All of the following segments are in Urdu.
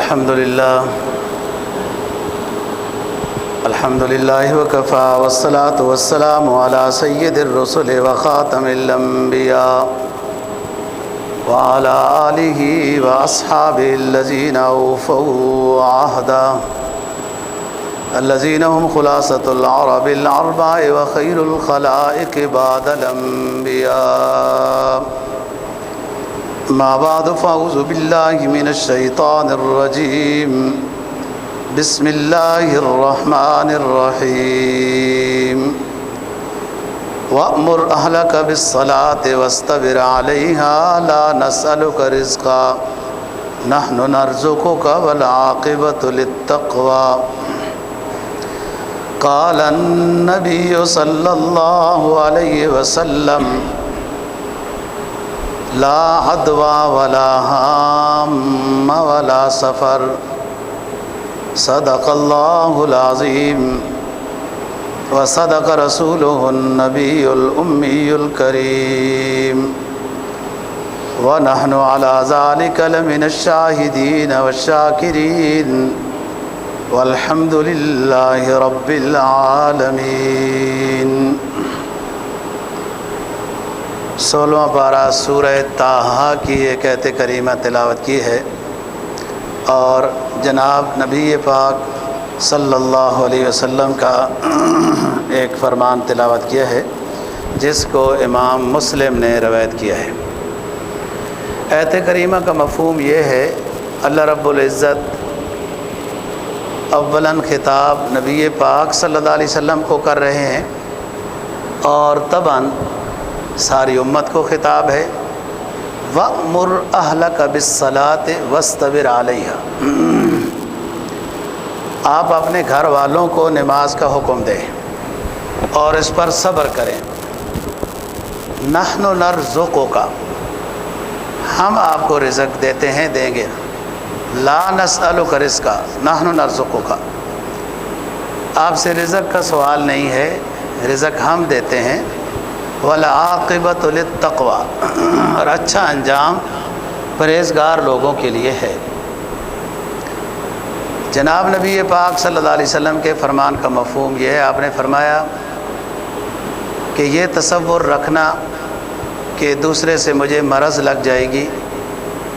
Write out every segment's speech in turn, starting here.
الحمد لله وكفى والصلاة والسلام على سيد الرسل وخاتم الأنبياء وعلى آله وأصحابه الذين أوفوا عهدا الذين هم خلاصة العرب الأربع وخير الخلائق بعد الأنبياء. ما بعد فأعوذ بالله من الشيطان الرجيم. بسم الله الرحمن الرحيم. وأمر أهلك بالصلاة واصطبر عليها لا نسألك رزقا نحن نرزقك والعاقبة للتقوى. قال النبي صلى الله عليه وسلم لا عدوى ولا هام ولا سفر. صدق الله العظيم وصدق رسوله النبي الأمي الكريم ونحن على ذلك لمن الشاهدين والشاكرين والحمد لله رب العالمين. 16واں پارہ سورہ طٰہٰ کی ایک آیت کریمہ تلاوت کی ہے اور جناب نبی پاک صلی اللہ علیہ وسلم کا ایک فرمان تلاوت کیا ہے جس کو امام مسلم نے روایت کیا ہے. آیت کریمہ کا مفہوم یہ ہے اللہ رب العزت اولاً خطاب نبی پاک صلی اللہ علیہ وسلم کو کر رہے ہیں اور طبعاً ساری امت کو خطاب ہے. وَأْمُرْ أَهْلَكَ بِالصَّلَاةِ وَاصْطَبِرْ عَلَيْهَا. آپ اپنے گھر والوں کو نماز کا حکم دیں اور اس پر صبر کریں. نحن نرزقک، ہم آپ کو رزق دیتے ہیں، دیں گے. لا نسألک رزقا نحن نرزقک، آپ سے رزق کا سوال نہیں ہے، رزق ہم دیتے ہیں. والعاقبۃ للتقویٰ، اور اچھا انجام پرہیزگار لوگوں کے لیے ہے. جناب نبی پاک صلی اللہ علیہ وسلم کے فرمان کا مفہوم یہ ہے، آپ نے فرمایا کہ یہ تصور رکھنا کہ دوسرے سے مجھے مرض لگ جائے گی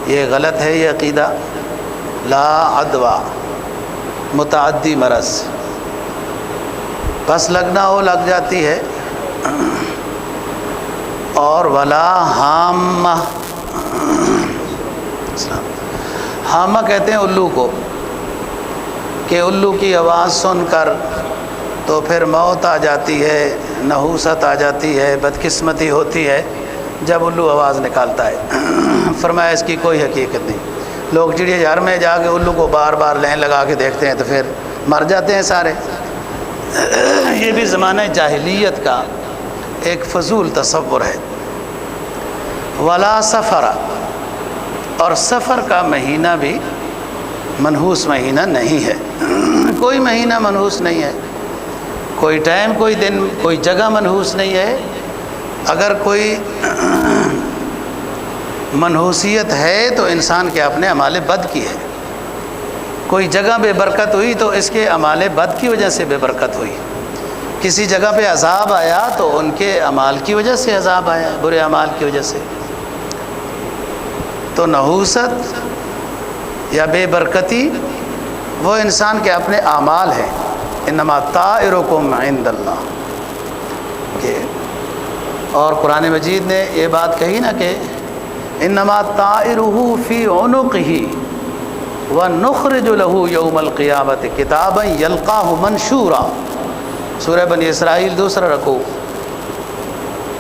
یہ غلط ہے. یہ عقیدہ لا عدویٰ متعدی مرض، بس لگنا ہو لگ جاتی ہے. اور ولا ہامہ، ہامہ کہتے ہیں الو کو، کہ الو کی آواز سن کر تو پھر موت آ جاتی ہے، نحوست آ جاتی ہے، بدقسمتی ہوتی ہے جب الو آواز نکالتا ہے. فرمایا اس کی کوئی حقیقت نہیں. لوگ چڑیا گھر میں جا کے الو کو بار بار لائن لگا کے دیکھتے ہیں تو پھر مر جاتے ہیں سارے. یہ بھی زمانہ جاہلیت کا ایک فضول تصور ہے. ولا سفر، اور سفر کا مہینہ بھی منحوس مہینہ نہیں ہے. کوئی مہینہ منحوس نہیں ہے، کوئی ٹائم، کوئی دن، کوئی جگہ منحوس نہیں ہے. اگر کوئی منحوسیت ہے تو انسان کے اپنے اعمال بد کی ہے. کوئی جگہ بے برکت ہوئی تو اس کے اعمال بد کی وجہ سے بے برکت ہوئی. کسی جگہ پہ عذاب آیا تو ان کے اعمال کی وجہ سے عذاب آیا، برے اعمال کی وجہ سے. تو نحوست یا بے برکتی وہ انسان کے اپنے اعمال ہیں. انما طائرکم عند اللہ. اور قرآن مجید نے یہ بات کہی نا کہ انما طائرہ فی عنقہ ونخرج له یوم القیامۃ کتابا یلقاہ منشورا. سورہ بنی اسرائیل 2 رکوع.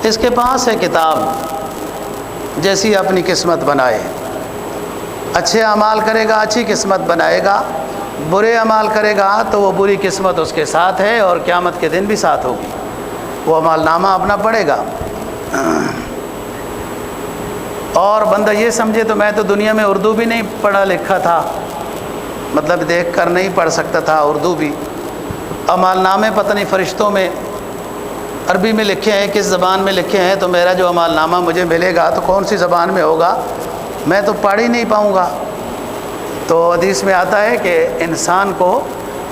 اس کے پاس ہے کتاب، جیسی اپنی قسمت بنائے. اچھے اعمال کرے گا اچھی قسمت بنائے گا، برے اعمال کرے گا تو وہ بری قسمت اس کے ساتھ ہے اور قیامت کے دن بھی ساتھ ہوگی. وہ اعمال نامہ اپنا پڑھے گا. اور بندہ یہ سمجھے تو میں تو دنیا میں اردو بھی نہیں پڑھا لکھا تھا، مطلب دیکھ کر نہیں پڑھ سکتا تھا اردو بھی. اعمال نامے پتہ نہیں فرشتوں میں عربی میں لکھے ہیں، کس زبان میں لکھے ہیں، تو میرا جو اعمال نامہ مجھے ملے گا تو کون سی زبان میں ہوگا، میں تو پڑھ ہی نہیں پاؤں گا. تو تو حدیث میں آتا ہے کہ انسان کو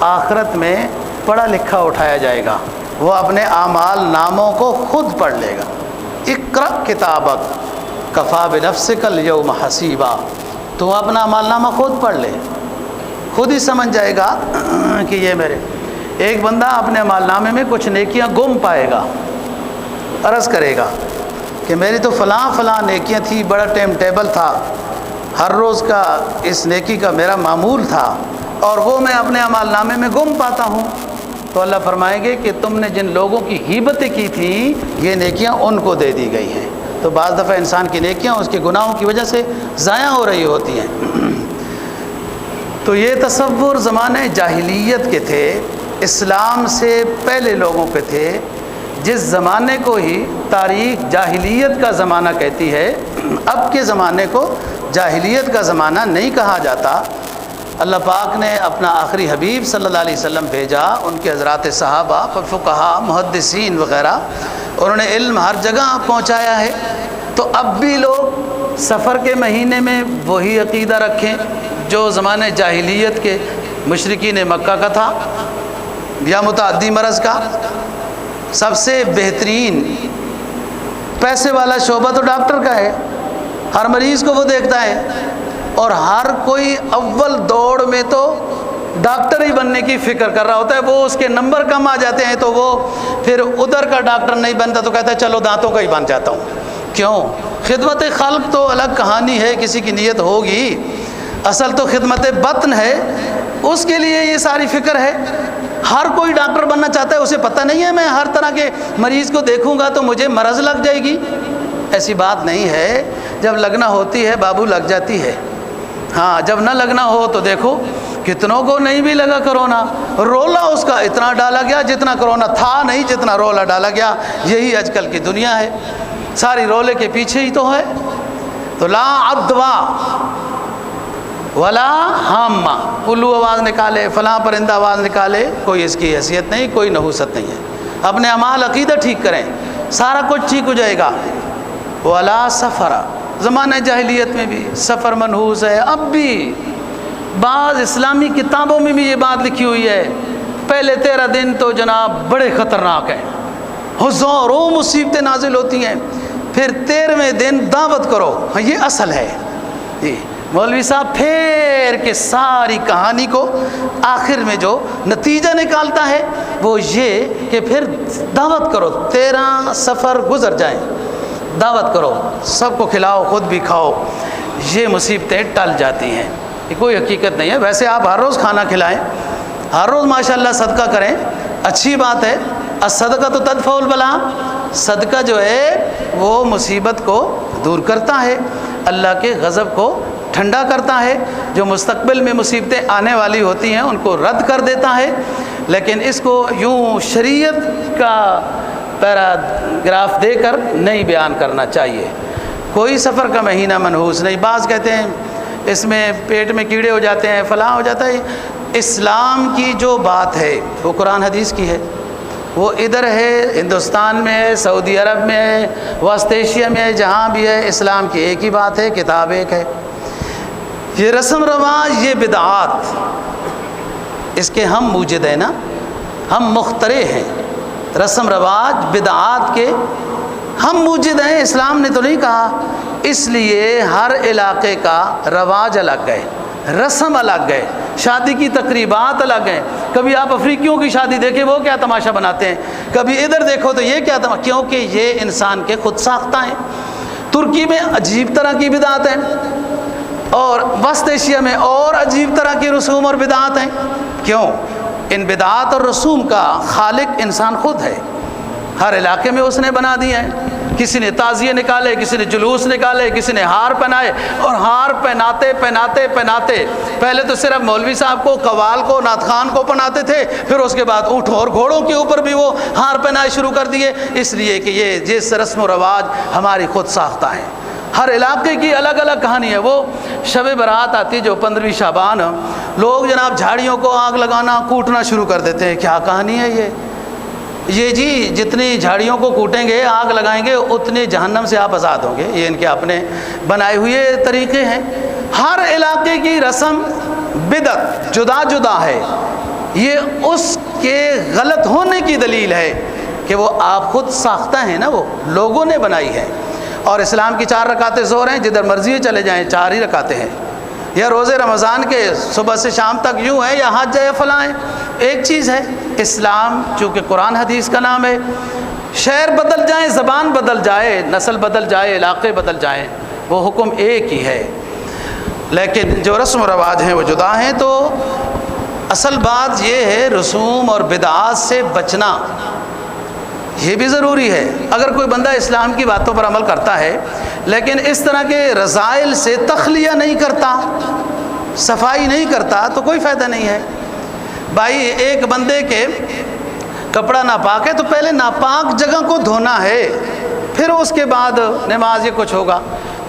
آخرت میں پڑھا لکھا اٹھایا جائے گا، وہ اپنے اعمال ناموں کو خود پڑھ لے گا۔ اقرأ کتابک کفا بنفسک الیوم حسیبا، تو اپنا اعمال نامہ خود پڑھ لے، خود ہی سمجھ جائے گا کہ یہ میرے۔ ایک بندہ اپنے اعمال نامے میں کچھ نیکیاں گم پائے گا، عرض کرے گا کہ میری تو فلاں فلاں نیکیاں تھی، بڑا ٹائم ٹیبل تھا، ہر روز کا اس نیکی کا میرا معمول تھا، اور وہ میں اپنے اعمال نامے میں گم پاتا ہوں۔ تو اللہ فرمائیں گے کہ تم نے جن لوگوں کی غیبتیں کی تھیں یہ نیکیاں ان کو دے دی گئی ہیں۔ تو بعض دفعہ انسان کی نیکیاں اس کے گناہوں کی وجہ سے ضائع ہو رہی ہوتی ہیں۔ تو یہ تصور زمانے جاہلیت کے تھے، اسلام سے پہلے لوگوں کے تھے، جس زمانے کو ہی تاریخ جاہلیت کا زمانہ کہتی ہے۔ اب کے زمانے کو جاہلیت کا زمانہ نہیں کہا جاتا۔ اللہ پاک نے اپنا آخری حبیب صلی اللہ علیہ وسلم بھیجا، ان کے حضرات صحابہ، فقہا، محدثین وغیرہ، انہوں نے علم ہر جگہ پہنچایا ہے۔ تو اب بھی لوگ سفر کے مہینے میں وہی عقیدہ رکھیں جو زمانے جاہلیت کے مشرکین مکہ کا تھا، یا متعدی مرض کا۔ سب سے بہترین پیسے والا شعبہ تو ڈاکٹر کا ہے، ہر مریض کو وہ دیکھتا ہے، اور ہر کوئی اول دوڑ میں تو ڈاکٹر ہی بننے کی فکر کر رہا ہوتا ہے۔ وہ اس کے نمبر کم آ جاتے ہیں تو وہ پھر ادھر کا ڈاکٹر نہیں بنتا، تو کہتا ہے چلو دانتوں کا ہی بن جاتا ہوں۔ کیوں؟ خدمت خلق تو الگ کہانی ہے، کسی کی نیت ہوگی، اصل تو خدمت بطن ہے، اس کے لیے یہ ساری فکر ہے۔ ہر کوئی ڈاکٹر بننا چاہتا ہے، اسے پتہ نہیں ہے میں ہر طرح کے مریض کو دیکھوں گا تو مجھے مرض لگ جائے گی۔ ایسی بات نہیں ہے، جب لگنا ہوتی ہے بابو لگ جاتی ہے۔ ہاں، جب نہ لگنا ہو تو دیکھو کتنوں کو نہیں بھی لگا کرونا، رولا اس کا اتنا ڈالا گیا جتنا کرونا تھا نہیں، جتنا رولا ڈالا گیا۔ یہی آج کل کی دنیا ہے، ساری رولے کے پیچھے ہی تو ہے۔ تو لا عدوا ولا حامہ، الو آواز نکالے، فلاں پرندہ آواز نکالے، کوئی اس کی حیثیت نہیں، کوئی نحوست نہیں ہے۔ اپنے اعمال عقیدہ ٹھیک کریں، سارا کچھ ٹھیک ہو جائے گا۔ ولا سفر، زمانہ جاہلیت میں بھی سفر منحوس ہے، اب بھی بعض اسلامی کتابوں میں بھی یہ بات لکھی ہوئی ہے، پہلے 13 دن تو جناب بڑے خطرناک ہیں، ہزاروں مصیبتیں نازل ہوتی ہیں، پھر 13ویں دن دعوت کرو۔ ہاں، یہ اصل ہے جی۔ مولوی صاحب پھیر کے ساری کہانی کو آخر میں جو نتیجہ نکالتا ہے وہ یہ کہ پھر دعوت کرو، 13 سفر گزر جائیں، دعوت کرو، سب کو کھلاؤ، خود بھی کھاؤ، یہ مصیبتیں ٹل جاتی ہیں۔ یہ کوئی حقیقت نہیں ہے۔ ویسے آپ ہر روز کھانا کھلائیں، ہر روز ماشاءاللہ صدقہ کریں، اچھی بات ہے۔ الصدقہ تو تدفع البلاء، صدقہ جو ہے وہ مصیبت کو دور کرتا ہے، اللہ کے غضب کو ٹھنڈا کرتا ہے، جو مستقبل میں مصیبتیں آنے والی ہوتی ہیں ان کو رد کر دیتا ہے۔ لیکن اس کو یوں شریعت کا پیراگراف دے کر نہیں بیان کرنا چاہیے۔ کوئی سفر کا مہینہ منحوس نہیں۔ بعض کہتے ہیں اس میں پیٹ میں کیڑے ہو جاتے ہیں، فلاں ہو جاتا ہے۔ اسلام کی جو بات ہے وہ قرآن حدیث کی ہے، وہ ادھر ہے، ہندوستان میں ہے، سعودی عرب میں ہے، وسط ایشیا میں ہے، جہاں بھی ہے، اسلام کی ایک ہی بات ہے، کتاب ایک ہے۔ یہ رسم رواج، یہ بدعات، اس کے ہم موجد ہیں نا، ہم مخترع ہیں۔ رسم رواج بدعات کے ہم موجد ہیں، اسلام نے تو نہیں کہا۔ اس لیے ہر علاقے کا رواج الگ ہے، رسم الگ ہے، شادی کی تقریبات الگ ہیں۔ کبھی آپ افریقیوں کی شادی دیکھیں وہ کیا تماشا بناتے ہیں، کبھی ادھر دیکھو تو یہ کیا تماشا، کیونکہ یہ انسان کے خود ساختہ ہیں۔ ترکی میں عجیب طرح کی بدعات ہیں، اور وسط ایشیا میں اور عجیب طرح کی رسوم اور بدعات ہیں۔ کیوں؟ ان بدعات اور رسوم کا خالق انسان خود ہے، ہر علاقے میں اس نے بنا دی ہیں۔ کسی نے تعزیے نکالے، کسی نے جلوس نکالے، کسی نے ہار پہنائے، اور ہار پہناتے پہناتے پہناتے پہلے تو صرف مولوی صاحب کو، قوال کو، نعت خوان کو پہناتے تھے، پھر اس کے بعد اونٹوں اور گھوڑوں کے اوپر بھی وہ ہار پہنائے شروع کر دیے، اس لیے کہ یہ جس رسم و رواج ہماری خود ساختہ ہیں۔ ہر علاقے کی الگ الگ کہانی ہے۔ وہ شب برات آتی ہے جو 15ویں شعبان، لوگ جناب جھاڑیوں کو آگ لگانا، کوٹنا شروع کر دیتے ہیں۔ کیا کہانی ہے یہ جی جتنی جھاڑیوں کو کوٹیں گے، آگ لگائیں گے، اتنے جہنم سے آپ آزاد ہوں گے۔ یہ ان کے اپنے بنائے ہوئے طریقے ہیں۔ ہر علاقے کی رسم بدعت جدا جدا ہے، یہ اس کے غلط ہونے کی دلیل ہے کہ وہ آپ خود ساختہ ہیں نا، وہ لوگوں نے بنائی ہے۔ اور اسلام کی 4 رکعتیں ظہر ہیں، جدھر مرضی چلے جائیں 4 ہی رکعتیں ہیں، یا روزے رمضان کے صبح سے شام تک یوں ہے، یا حج ہے یا فلاں ہے، ایک چیز ہے۔ اسلام چونکہ قرآن حدیث کا نام ہے، شہر بدل جائیں، زبان بدل جائے، نسل بدل جائے، علاقے بدل جائیں، وہ حکم ایک ہی ہے، لیکن جو رسم و رواج ہیں وہ جدا ہیں۔ تو اصل بات یہ ہے رسوم اور بدعات سے بچنا، یہ بھی ضروری ہے۔ اگر کوئی بندہ اسلام کی باتوں پر عمل کرتا ہے لیکن اس طرح کے رذائل سے تخلیہ نہیں کرتا، صفائی نہیں کرتا، تو کوئی فائدہ نہیں ہے۔ بھائی ایک بندے کے کپڑا ناپاک ہے تو پہلے ناپاک جگہ کو دھونا ہے، پھر اس کے بعد نماز یہ کچھ ہوگا۔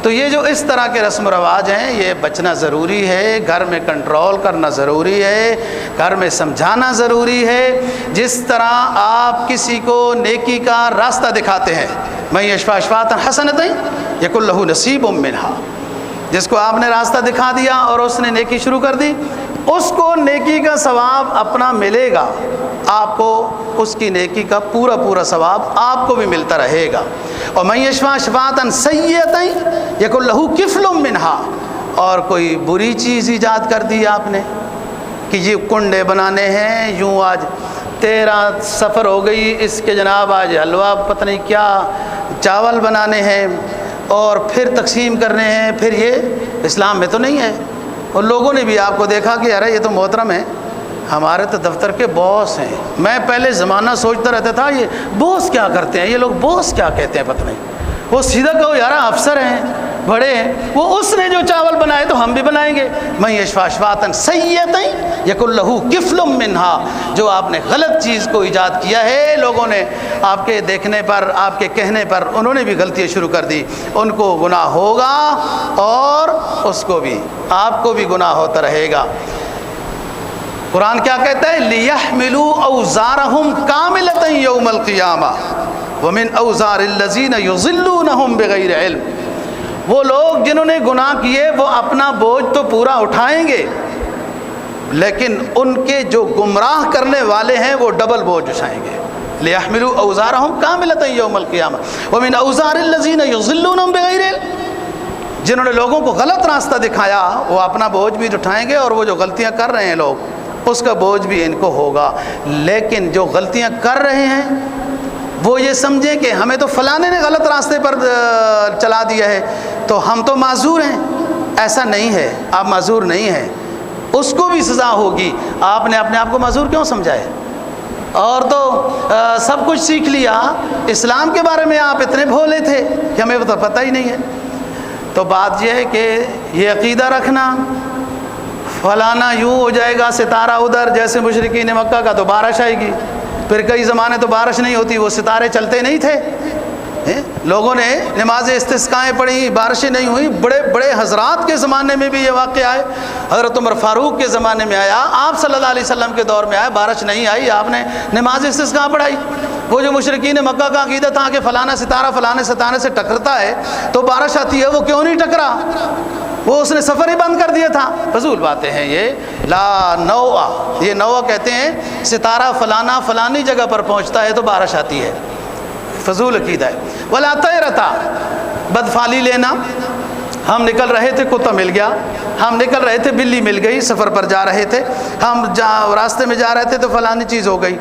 تو یہ جو اس طرح کے رسم و رواج ہیں یہ بچنا ضروری ہے، گھر میں کنٹرول کرنا ضروری ہے، گھر میں سمجھانا ضروری ہے۔ جس طرح آپ کسی کو نیکی کا راستہ دکھاتے ہیں، میں یشفع شفاعۃ حسنۃ یکن لہ نصیب منہا، جس کو آپ نے راستہ دکھا دیا اور اس نے نیکی شروع کر دی، اس کو نیکی کا ثواب اپنا ملے گا، آپ کو اس کی نیکی کا پورا پورا ثواب آپ کو بھی ملتا رہے گا۔ اور من یشفع شفاعۃ سیئۃ یکن لہ کفل منہا، اور کوئی بری چیز ایجاد کر دی آپ نے کہ یہ کنڈے بنانے ہیں، یوں آج 13 سفر ہو گئی اس کے جناب، آج حلوہ پتہ نہیں کیا چاول بنانے ہیں اور پھر تقسیم کرنے ہیں، پھر یہ اسلام میں تو نہیں ہے۔ اور لوگوں نے بھی آپ کو دیکھا کہ ارے یہ تو محترم ہے، ہمارے تو دفتر کے باس ہیں۔ میں پہلے زمانہ سوچتا رہتا تھا یہ باس کیا کرتے ہیں، یہ لوگ باس کیا کہتے ہیں پتہ نہیں، وہ سیدھا کہو یار افسر ہیں، بڑے ہیں، وہ اس نے جو چاول بنائے تو ہم بھی بنائیں گے۔ من یشفع شفاعۃ سیئۃ یکن لہ کفل منہا، جو آپ نے غلط چیز کو ایجاد کیا ہے، لوگوں نے آپ کے دیکھنے پر، آپ کے کہنے پر انہوں نے بھی غلطیاں شروع کر دی، ان کو گناہ ہوگا اور اس کو بھی، آپ کو بھی گناہ ہوتا رہے گا۔ قرآن کیا کہتا ہے؟ لِيَحْمِلُوا أَوْزَارَهُمْ كَامِلَةً يَوْمَ الْقِيَامَةِ وَمِنْ أَوْزَارِ الَّذِينَ يُضِلُّونَهُمْ بِغَيْرِ عِلْمٍ، وہ لوگ جنہوں نے گناہ کیے وہ اپنا بوجھ تو پورا اٹھائیں گے، لیکن ان کے جو گمراہ کرنے والے ہیں وہ ڈبل بوجھ اٹھائیں گے۔ لِيَحْمِلُوا أَوْزَارَهُمْ كَامِلَةً يَوْمَ الْقِيَامَةِ وَمِنْ أَوْزَارِ الَّذِينَ يُضِلُّونَهُمْ بِغَيْرِ عِلْمٍ، جنہوں نے لوگوں کو غلط راستہ دکھایا وہ اپنا بوجھ بھی اٹھائیں گے، اور وہ جو غلطیاں کر رہے ہیں لوگ اس کا بوجھ بھی ان کو ہوگا۔ لیکن جو غلطیاں کر رہے ہیں وہ یہ سمجھیں کہ ہمیں تو فلانے نے غلط راستے پر چلا دیا ہے تو ہم تو معذور ہیں، ایسا نہیں ہے، آپ معذور نہیں ہیں، اس کو بھی سزا ہوگی۔ آپ نے اپنے آپ کو معذور کیوں سمجھا ہے؟ اور تو سب کچھ سیکھ لیا، اسلام کے بارے میں آپ اتنے بھولے تھے کہ ہمیں تو پتہ ہی نہیں ہے۔ تو بات یہ ہے کہ یہ عقیدہ رکھنا فلانا یوں ہو جائے گا، ستارہ ادھر، جیسے مشرکین مکہ کا تو بارش آئے گی، پھر کئی زمانے تو بارش نہیں ہوتی، وہ ستارے چلتے نہیں تھے، لوگوں نے نماز استسقائیں پڑھی، بارشیں نہیں ہوئی۔ بڑے بڑے حضرات کے زمانے میں بھی یہ واقعہ ہے، حضرت عمر فاروق کے زمانے میں آیا، آپ صلی اللہ علیہ وسلم کے دور میں آیا، بارش نہیں آئی، آپ نے نماز استسقاء پڑھائی۔ وہ جو مشرکین مکہ کا عقیدہ تھا کہ فلانا ستارہ فلانے ستارے سے ٹکرتا ہے تو بارش آتی ہے، وہ کیوں نہیں ٹکرا؟ وہ اس نے سفر ہی بند کر دیا تھا۔ فضول باتیں ہیں یہ، لا نوع، یہ نوع کہتے ہیں ستارہ فلانا فلانی جگہ پر پہنچتا ہے تو بارش آتی ہے، فضول عقیدہ ہے۔ ولا طیرتا، بدفعلی لینا، ہم نکل رہے تھے کتا مل گیا، ہم نکل رہے تھے بلی مل گئی، سفر پر جا رہے تھے، ہم راستے میں جا رہے تھے تو فلانی چیز ہو گئی،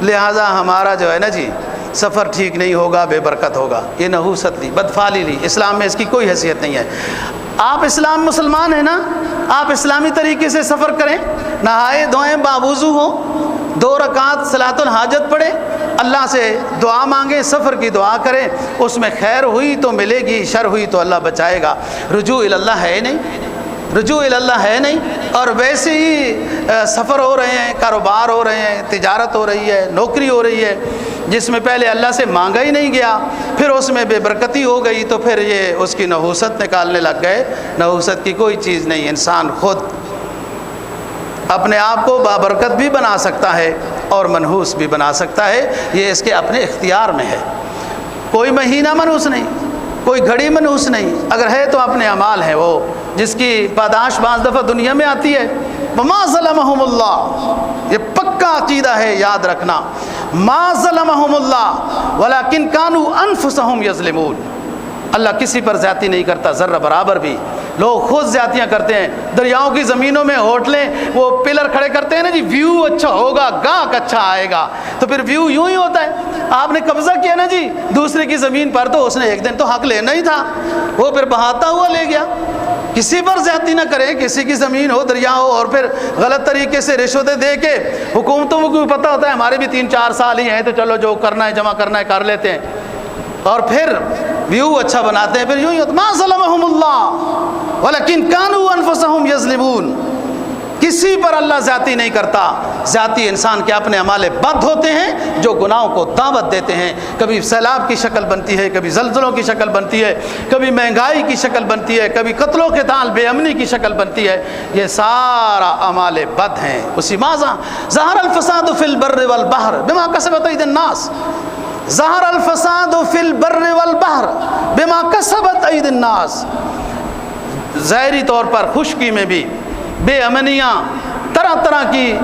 لہٰذا ہمارا جو ہے نا جی سفر ٹھیک نہیں ہوگا، بے برکت ہوگا۔ یہ نحوست لی، بدفعلی لی، اسلام میں اس کی کوئی حیثیت نہیں ہے۔ آپ اسلام مسلمان ہیں نا، آپ اسلامی طریقے سے سفر کریں، نہائے دھوئیں، باوضو ہوں، 2 رکعت صلاۃ الحاجت پڑھیں، اللہ سے دعا مانگیں، سفر کی دعا کریں، اس میں خیر ہوئی تو ملے گی، شر ہوئی تو اللہ بچائے گا۔ رجوع اللہ ہے نہیں، رجوع اللہ ہے نہیں، اور ویسے ہی سفر ہو رہے ہیں، کاروبار ہو رہے ہیں، تجارت ہو رہی ہے، نوکری ہو رہی ہے، جس میں پہلے اللہ سے مانگا ہی نہیں گیا، پھر اس میں بے برکتی ہو گئی تو پھر یہ اس کی نحوست نکالنے لگ گئے۔ نحوست کی کوئی چیز نہیں، انسان خود اپنے آپ کو بابرکت بھی بنا سکتا ہے اور منحوس بھی بنا سکتا ہے، یہ اس کے اپنے اختیار میں ہے۔ کوئی مہینہ منحوس نہیں، کوئی گھڑی منحوس نہیں، اگر ہے تو اپنے اعمال ہیں، وہ جس کی پاداش بعض دفعہ دنیا میں آتی ہے ما ظلمہم اللہ، یہ پکا عقیدہ ہے، یاد رکھنا، ما ظلمہم اللہ ولکن کانوا انفسہم یظلمون، اللہ کسی پر زیادتی نہیں کرتا ذرہ برابر بھی۔ لوگ خود زیادتیاں کرتے ہیں، دریاؤں کی زمینوں میں ہوٹلیں وہ پلر کھڑے کرتے ہیں نا جی، ویو اچھا ہوگا، گاہک اچھا آئے گا، تو پھر ویو یوں ہی ہوتا ہے۔ آپ نے قبضہ کیا نا جی دوسرے کی زمین پر، تو اس نے ایک دن تو حق لینا ہی تھا، وہ پھر بہاتا ہوا لے گیا۔ کسی پر زیادتی نہ کریں، کسی کی زمین ہو، دریا ہو، اور پھر غلط طریقے سے رشوتیں دے کے، حکومتوں کو پتہ ہوتا ہے ہمارے بھی 3-4 سال ہی ہیں تو چلو جو کرنا ہے جمع کرنا ہے کر لیتے ہیں، اور پھر ویو اچھا بناتے ہیں، پھر یوں ہی ہوتا ما ظلمہم اللہ ولکن کانوا انفسہم یظلمون۔ کسی پر اللہ زیادتی نہیں کرتا، زیادتی انسان کے اپنے اعمال بد ہوتے ہیں جو گناہوں کو دعوت دیتے ہیں، کبھی سیلاب کی شکل بنتی ہے، کبھی زلزلوں کی شکل بنتی ہے، کبھی مہنگائی کی شکل بنتی ہے، کبھی قتل و قتال بے امنی کی شکل بنتی ہے، یہ سارا اعمال بد ہیں۔ اسی ماذا ظہر الفساد فی البر والبحر بما کسبت ایدی الناس، ظہر الفساد فی البر والبحر بما کسبت ایدی الناس، ظاہری طور پر خشکی میں بھی بے امنیاں، طرح طرح کی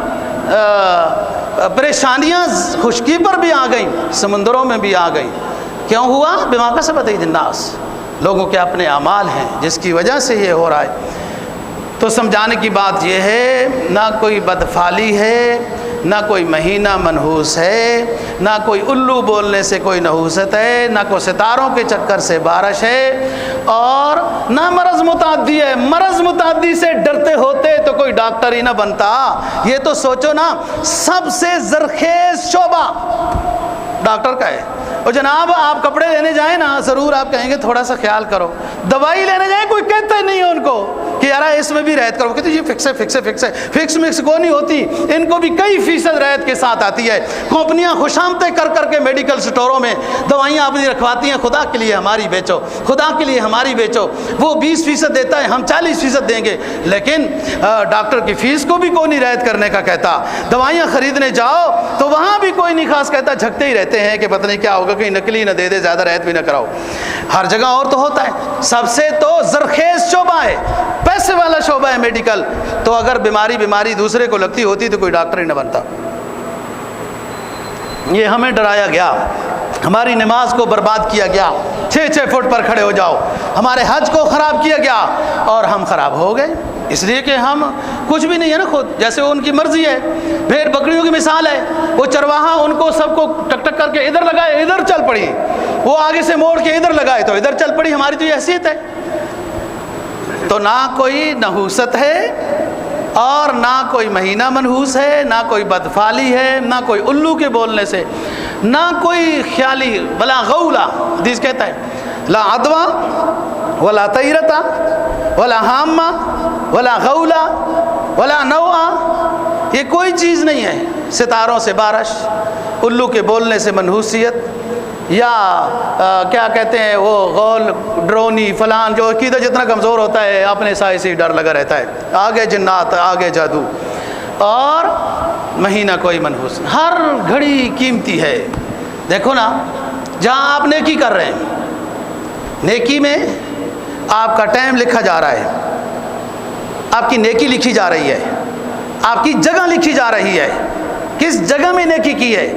پریشانیاں خشکی پر بھی آ گئیں، سمندروں میں بھی آ گئیں۔ کیوں ہوا؟ بما کسبت ایدی الناس، لوگوں کے اپنے اعمال ہیں جس کی وجہ سے یہ ہو رہا ہے۔ تو سمجھانے کی بات یہ ہے، نہ کوئی بدفعلی ہے، نہ کوئی مہینہ منحوس ہے، نہ کوئی الو بولنے سے کوئی نحوست ہے، نہ کوئی ستاروں کے چکر سے بارش ہے، اور نہ مرض متعدی ہے۔ مرض متعدی سے ڈرتے ہوتے تو کوئی ڈاکٹر ہی نہ بنتا۔ یہ تو سوچو نا، سب سے زرخیز شعبہ ڈاکٹر کا ہے۔ اور جناب آپ کپڑے لینے جائیں نا، ضرور آپ کہیں گے تھوڑا سا خیال کرو، دوائی لینے جائیں کوئی کہتا ہی نہیں ہے ان کو کہ یار اس میں بھی رعایت کرو، کہتے یہ فکس ہے، فکس ہے، فکس ہے، فکس مکس کو نہیں ہوتی، ان کو بھی کئی فیصد رعایت کے ساتھ آتی ہے۔ کمپنیاں خوشامدیں کر کر کے میڈیکل سٹوروں میں دوائیاں اپنی رکھواتی ہیں، خدا کے لیے ہماری بیچو، خدا کے لیے ہماری بیچو۔ وہ 20% دیتا ہے، ہم 40% دیں گے، لیکن ڈاکٹر کی فیس کو بھی کوئی نہیں رعایت کرنے کا کہتا۔ دوائیاں خریدنے جاؤ تو وہاں بھی کوئی نہیں خاص کہتا، جھکتے ہی رہتے ہیں کہ پتہ نہیں کیا ہوگا، کہیں نکلی نہ دے دے، زیادہ رعایت بھی نہ کراؤ۔ ہر جگہ اور تو ہوتا ہے، سب سے تو زرخیز شعبہ ہے، پیسے والا شعبہ ہے میڈیکل۔ تو اگر بیماری دوسرے کو لگتی ہوتی تو کوئی ڈاکٹر ہی نہ بنتا۔ یہ ہمیں ڈرایا گیا، ہماری نماز کو برباد کیا گیا، 6 فٹ پر کھڑے ہو جاؤ، ہمارے حج کو خراب کیا گیا، اور ہم خراب ہو گئے اس لیے کہ ہم کچھ بھی نہیں ہے نا خود، جیسے ان کی مرضی ہے۔ بھیڑ بکریوں کی مثال ہے، وہ چرواہا ان کو سب کو ٹک ٹک کر کے ادھر لگائے ادھر چل پڑی، وہ آگے سے موڑ کے ادھر لگائے تو ادھر چل پڑی۔ ہماری تو یہ حیثیت ہے۔ تو نہ کوئی نحوست ہے، اور نہ کوئی مہینہ منحوس ہے، نہ کوئی بدفعلی ہے، نہ کوئی الو کے بولنے سے، نہ کوئی خیالی، بلا غولا حدیث کہتا ہے لا عدوہ ولا طیرتا ولا حامہ ولا غولا ولا نوعا، یہ کوئی چیز نہیں ہے۔ ستاروں سے بارش، الو کے بولنے سے منحوسیت، یا کیا کہتے ہیں وہ غول ڈرونی فلان، جو عقیدہ جتنا کمزور ہوتا ہے اپنے سائے سے ہی ڈر لگا رہتا ہے، آگے جنات آگے جادو، اور مہینہ کوئی منحوس، ہر گھڑی قیمتی ہے۔ دیکھو نا، جہاں آپ نیکی کر رہے ہیں، نیکی میں آپ کا ٹائم لکھا جا رہا ہے، آپ کی نیکی لکھی جا رہی ہے، آپ کی جگہ لکھی جا رہی ہے، کس جگہ میں نیکی کی ہے،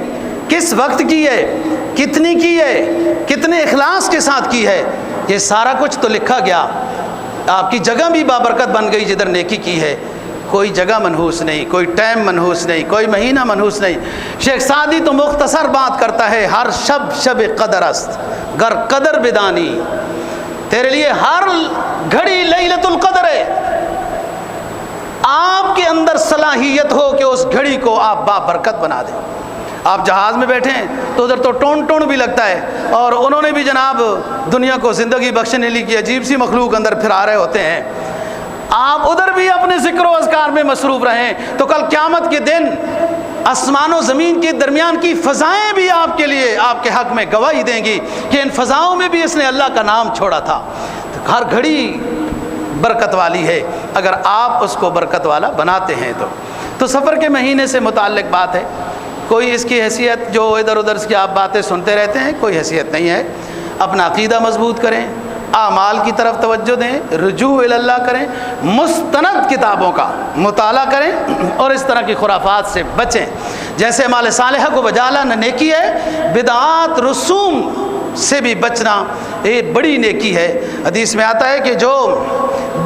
کس وقت کی ہے، کتنی کی ہے، کتنے اخلاص کے ساتھ کی ہے، یہ سارا کچھ تو لکھا گیا۔ آپ کی جگہ بھی بابرکت بن گئی جدھر نیکی کی ہے۔ کوئی جگہ منحوس نہیں، کوئی ٹائم منحوس نہیں، کوئی مہینہ منحوس نہیں۔ شیخ سعدی تو مختصر بات کرتا ہے، ہر شب قدر است گر قدر بدانی، تیرے لیے ہر گھڑی لیلۃ القدر ہے۔ آپ کے اندر صلاحیت ہو کہ اس گھڑی کو آپ بابرکت بنا دیں۔ آپ جہاز میں بیٹھے ہیں تو ادھر تو ٹون بھی لگتا ہے، اور انہوں نے بھی جناب دنیا کو زندگی بخشنے لی کی عجیب سی مخلوق اندر پھرا رہے ہوتے ہیں۔ آپ ادھر بھی اپنے ذکر و اذکار میں مصروف رہیں، تو کل قیامت کے دن آسمان و زمین کے درمیان کی فضائیں بھی آپ کے لیے آپ کے حق میں گواہی دیں گی کہ ان فضاؤں میں بھی اس نے اللہ کا نام چھوڑا تھا۔ ہر گھڑی برکت والی ہے اگر آپ اس کو برکت والا بناتے ہیں تو سفر کے مہینے سے متعلق بات ہے، کوئی اس کی حیثیت جو ادھر ادھر کی آپ باتیں سنتے رہتے ہیں، کوئی حیثیت نہیں ہے۔ اپنا عقیدہ مضبوط کریں، اعمال کی طرف توجہ دیں، رجوع اللہ کریں، مستند کتابوں کا مطالعہ کریں اور اس طرح کی خرافات سے بچیں۔ جیسے اعمال صالحہ کو بجا لانا نیکی ہے، بدعات رسوم سے بھی بچنا ایک بڑی نیکی ہے۔ حدیث میں آتا ہے کہ جو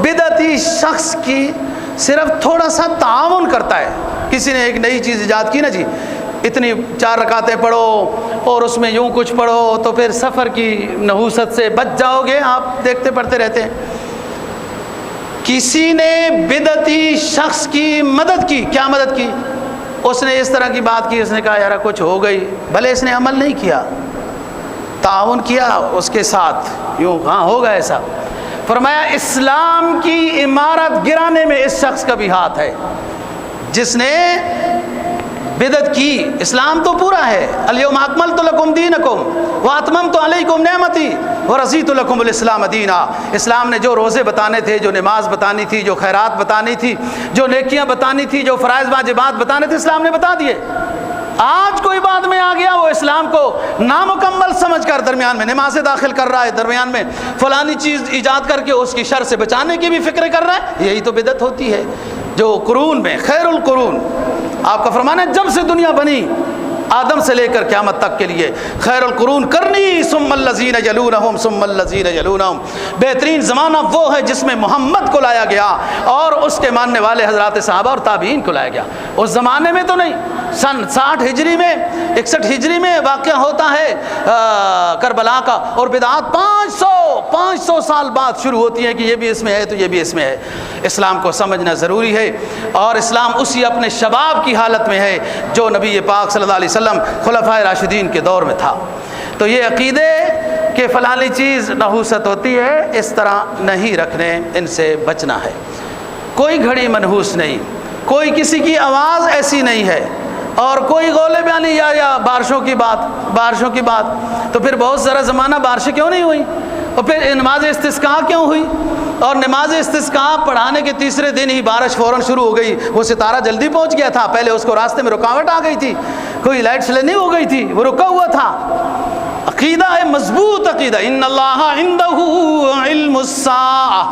بدعتی شخص کی صرف تھوڑا سا تعاون کرتا ہے، کسی نے ایک نئی چیز ایجاد کی نا جی، اتنی 4 رکعتیں پڑھو اور اس میں یوں کچھ پڑھو تو پھر سفر کی نحوست سے بچ جاؤ گے، آپ دیکھتے پڑھتے رہتے ہیں۔ کسی نے بدعتی شخص کی مدد کی، کیا مدد کی؟ اس نے اس طرح کی بات کی، اس نے کہا یار کچھ ہو گئی، بھلے اس نے عمل نہیں کیا، تعاون کیا اس کے ساتھ، یوں ہاں ہوگا ایسا۔ فرمایا اسلام کی عمارت گرانے میں اس شخص کا بھی ہاتھ ہے، جس نے بدعت کی۔ اسلام تو پورا ہے، الیوم اکملت لکم دینکم واتممت علیکم نعمتی ورضیت لکم الاسلام دینا۔ اسلام نے جو روزے بتانے تھے، جو نماز بتانی تھی، جو خیرات بتانی تھی، جو نیکیاں بتانی تھی، جو فرائض واجبات بتانے تھے، اسلام نے بتا دیے۔ آج کوئی بعد میں آ گیا، وہ اسلام کو نامکمل سمجھ کر درمیان میں نمازیں داخل کر رہا ہے، درمیان میں فلانی چیز ایجاد کر کے اس کی شر سے بچانے کی بھی فکر کر رہا ہے، یہی تو بدعت ہوتی ہے۔ جو قرون میں خیر القرون، آپ کا فرمان ہے جب سے دنیا بنی آدم سے لے کر قیامت تک کے لیے خیر القرون کرنی ثم الذین یلونہم ثم الذین یلونہم، بہترین زمانہ وہ ہے جس میں محمد کو لایا گیا اور اس کے ماننے والے حضرات صحابہ اور تابعین کو لایا گیا۔ اس زمانے میں تو نہیں، سن 60 ہجری میں 61 ہجری میں واقعہ ہوتا ہے کربلا کا، اور بدعات 500 سال بعد شروع ہوتی ہے کہ یہ بھی اس میں ہے تو یہ بھی اس میں ہے۔ اسلام کو سمجھنا ضروری ہے، اور اسلام اسی اپنے شباب کی حالت میں ہے جو نبی پاک صلی اللہ علیہ وسلم خلفائے راشدین کے دور میں تھا۔ تو یہ عقیدے کہ فلانی چیز نحوست ہوتی ہے، اس طرح نہیں رکھنے، ان سے بچنا ہے۔ کوئی گھڑی منحوس نہیں، کوئی کسی کی آواز ایسی نہیں ہے، اور کوئی غول بیانی یا بارشوں کی بات، تو پھر بہت ذرا زمانہ بارشیں کیوں نہیں ہوئی، اور پھر نماز استسقاء کیوں ہوئی، اور نماز استسقاء پڑھانے کے تیسرے دن ہی بارش فوراً شروع ہو گئی۔ وہ ستارہ جلدی پہنچ گیا تھا، پہلے اس کو راستے میں رکاوٹ آ گئی تھی، کوئی لائٹ سلینی ہو گئی تھی، وہ رکا ہوا تھا۔ عقیدہ ہے مضبوط عقیدہ، ان اللہ عنده علم الساعہ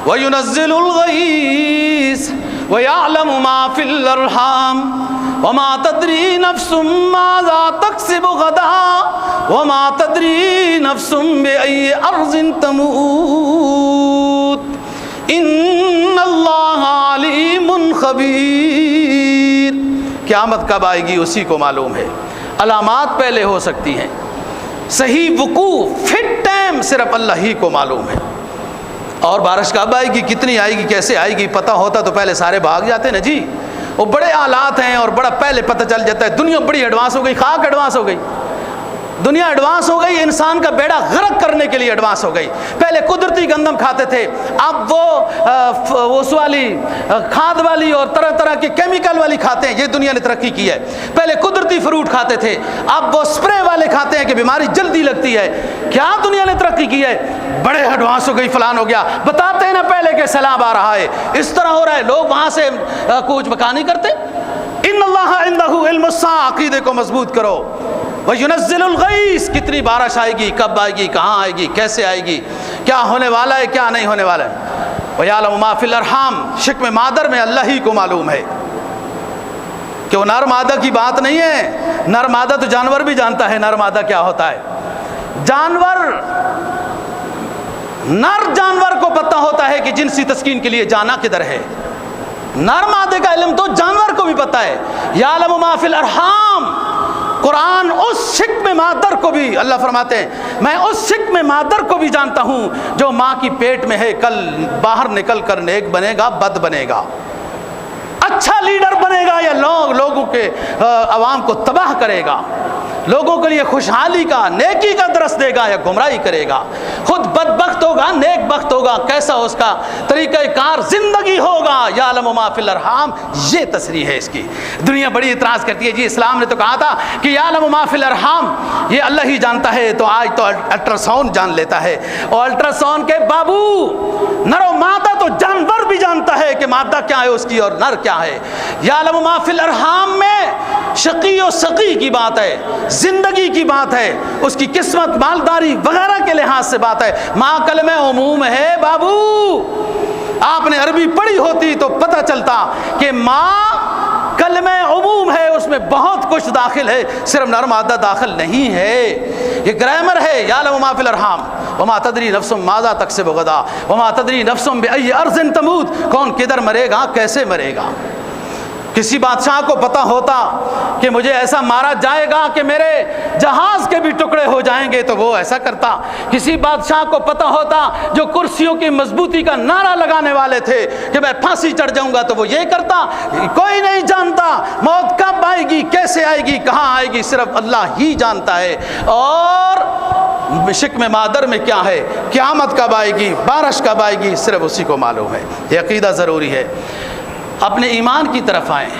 وینزل الغیث ویعلم ما فی الارحام وما تدری نفس ماذا تکسب غدا وما تدری نفس بأی ارض تموت ان اللہ علیم خبیر۔ قیامت کب آئے گی اسی کو معلوم ہے، علامات پہلے ہو سکتی ہیں، صحیح وقوع فٹ ٹائم صرف اللہ ہی کو معلوم ہے۔ اور بارش کب آئے گی، کتنی آئے گی، کیسے آئے گی، پتہ ہوتا تو پہلے سارے بھاگ جاتے نا جی۔ وہ بڑے آلات ہیں اور بڑا پہلے پتہ چل جاتا ہے۔ دنیا بڑی ایڈوانس ہو گئی، خاک ایڈوانس ہو گئی، دنیا ایڈوانس ہو گئی، انسان کا بیڑا غرق کرنے کے لیے ایڈوانس ہو گئی۔ پہلے قدرتی گندم کھاتے تھے، اب وہ اس والی کھاد والی اور طرح طرح کے کیمیکل والی کھاتے ہیں، یہ دنیا نے ترقی کی ہے۔ پہلے قدرتی فروٹ کھاتے تھے، اب وہ سپرے والے کھاتے ہیں کہ بیماری جلدی لگتی ہے۔ کیا دنیا نے ترقی کی ہے، بڑے ایڈوانس ہو گئی، فلان ہو گیا۔ بتاتے ہیں نا پہلے کہ سیلاب آ رہا ہے، اس طرح ہو رہا ہے، لوگ وہاں سے کوچ بکا نہیں کرتے۔ ان اللہ عنده علم الساعہ، عقیدے کو مضبوط کرو۔ وَيُنَزِّلُ الْغَيْثَ، کتنی بارش آئے گی، کب آئے گی، کہاں آئے گی، کیسے آئے گی، کیا ہونے والا ہے، کیا نہیں ہونے والا ہے۔ وَيَعْلَمُ مَا فِي الْأَرْحَامِ، شکم مادر میں اللہ ہی کو معلوم ہے کہ وہ نر مادہ کی بات نہیں ہے۔ نر مادہ تو جانور بھی جانتا ہے نر مادہ کیا ہوتا ہے۔ نر جانور کو پتہ ہوتا ہے کہ جنسی تسکین کے لیے جانا کدھر ہے۔ نر مادے کا علم تو جانور کو بھی پتہ ہے۔ یعلم ما فی الارحام، قرآن اس شکم مادر کو بھی، اللہ فرماتے ہیں میں اس شکم مادر کو بھی جانتا ہوں جو ماں کی پیٹ میں ہے، کل باہر نکل کر نیک بنے گا، بد بنے گا، اچھا لیڈر بنے گا یا لوگوں کے عوام کو تباہ کرے گا، لوگوں کے لیے خوشحالی کا، نیکی کا درس دے گا یا گمراہی کرے گا، خود بدبخت ہوگا، نیک بخت ہوگا، کیسا اس کا طریقہ کار زندگی ہوگا۔ یعلم ما فی الارحام، یہ تصریح ہے اس کی۔ دنیا بڑی اعتراض کرتی ہے، جی اسلام نے تو کہا تھا کہ یعلم ما فی الارحام، یہ اللہ ہی جانتا ہے، تو آج تو الٹرا ساؤنڈ جان لیتا ہے، اور الٹرا ساؤنڈ کے بابو نر و مادہ تو جانور بھی جانتا ہے کہ مادہ کیا ہے اس کی اور نر کیا ہے۔ یعلم ما فی الارحام میں شقی و سقی کی بات ہے، زندگی کی بات ہے، اس کی قسمت مالداری وغیرہ کے لحاظ سے بات ہے۔ ماں کلمہ عموم ہے بابو، آپ نے عربی پڑھی ہوتی تو پتہ چلتا کہ ماں کلمہ عموم ہے، اس میں بہت کچھ داخل ہے، صرف نر مادہ داخل نہیں ہے، یہ گرامر ہے۔ یعلم ما فی الارحام وما تدری نفس ماذا تکسب غدا وما تدری نفس بأی ارض تموت، کون کدھر مرے گا، کیسے مرے گا۔ کسی بادشاہ کو پتہ ہوتا کہ مجھے ایسا مارا جائے گا کہ میرے جہاز کے بھی ٹکڑے ہو جائیں گے تو وہ ایسا کرتا۔ کسی بادشاہ کو پتہ ہوتا، جو کرسیوں کی مضبوطی کا نعرہ لگانے والے تھے کہ میں پھانسی چڑھ جاؤں گا، تو وہ یہ کرتا۔ کوئی نہیں جانتا موت کب آئے گی، کیسے آئے گی، کہاں آئے گی، صرف اللہ ہی جانتا ہے۔ اور شکم مادر میں کیا ہے، قیامت کب آئے گی، بارش کب آئے گی، صرف اسی کو معلوم ہے۔ یہ عقیدہ ضروری ہے۔ اپنے ایمان کی طرف آئیں،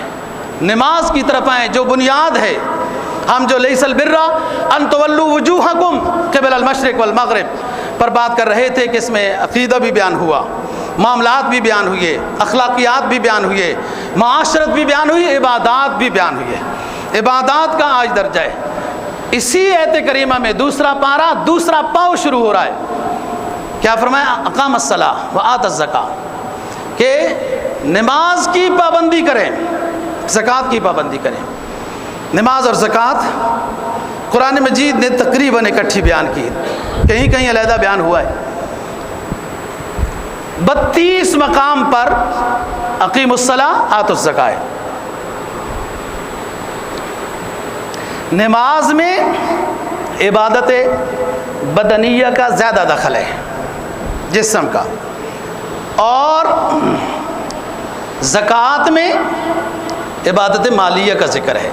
نماز کی طرف آئیں جو بنیاد ہے۔ ہم جو لیس البر ان تولوا وجوہکم قبل المشرق والمغرب پر بات کر رہے تھے کہ اس میں عقیدہ بھی بیان ہوا، معاملات بھی بیان ہوئے، اخلاقیات بھی بیان ہوئے، معاشرت بھی بیان ہوئی، عبادات بھی بیان ہوئے۔ عبادات کا آج درجہ ہے۔ اسی آیت کریمہ میں دوسرا پارہ دوسرا پاؤ شروع ہو رہا ہے۔ کیا فرمایا؟ اقام الصلاۃ وآت الزکاۃ، کہ نماز کی پابندی کریں، زکوٰۃ کی پابندی کریں۔ نماز اور زکوٰۃ قرآن مجید نے تقریباً اکٹھی بیان کی، کہیں کہیں علیحدہ بیان ہوا ہے۔ 32 مقام پر اقیم الصلاۃ آت الزکاۃ۔ نماز میں عبادت بدنیہ کا زیادہ دخل ہے، جسم کا، اور زکوٰۃ میں عبادت مالیہ کا ذکر ہے۔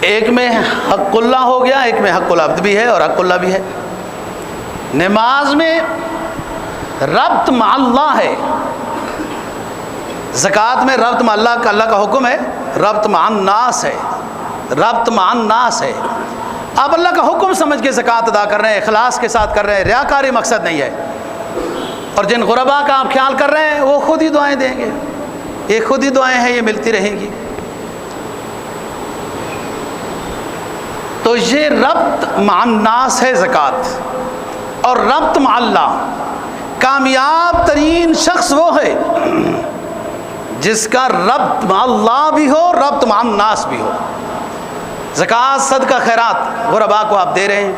ایک میں حق اللہ ہو گیا، ایک میں حق العبد بھی ہے اور حق اللہ بھی ہے۔ نماز میں ربط مع اللہ ہے، زکوٰۃ میں ربط مع اللہ کا، اللہ کا حکم ہے، ربط مع الناس ہے، ربط مع الناس ہے۔ آپ اللہ کا حکم سمجھ کے زکوٰۃ ادا کر رہے ہیں، اخلاص کے ساتھ کر رہے ہیں، ریاکاری مقصد نہیں ہے۔ اور جن غربا کا آپ خیال کر رہے ہیں وہ خود ہی دعائیں دیں گے، یہ خود ہی دعائیں ہیں، یہ ملتی رہیں گی۔ تو یہ ربط مع الناس ہے زکوٰۃ، اور ربط مع اللہ۔ کامیاب ترین شخص وہ ہے جس کا ربط مع اللہ بھی ہو، ربط مع الناس بھی ہو۔ زکوٰۃ، صدقہ، خیرات غربا کو آپ دے رہے ہیں،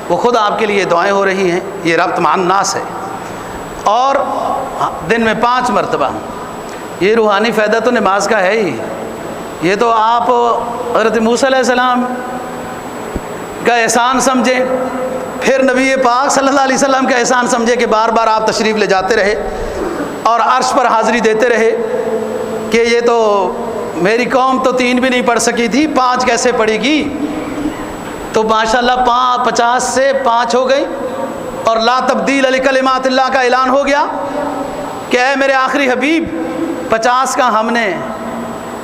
وہ خود آپ کے لیے دعائیں ہو رہی ہیں، یہ ربط مع الناس ہے۔ اور دن میں 5 مرتبہ، یہ روحانی فائدہ تو نماز کا ہے ہی۔ یہ تو آپ حضرت موسیٰ علیہ السلام کا احسان سمجھیں، پھر نبی پاک صلی اللہ علیہ وسلم کا احسان سمجھے کہ بار بار آپ تشریف لے جاتے رہے اور عرش پر حاضری دیتے رہے کہ یہ تو میری قوم تو 3 بھی نہیں پڑھ سکی تھی، 5 کیسے پڑھے گی؟ تو ماشاءاللہ 50 سے 5 ہو گئی، اور لا تبدیل لکلمات اللہ کا اعلان ہو گیا کہ اے میرے آخری حبیب، 50 کا ہم نے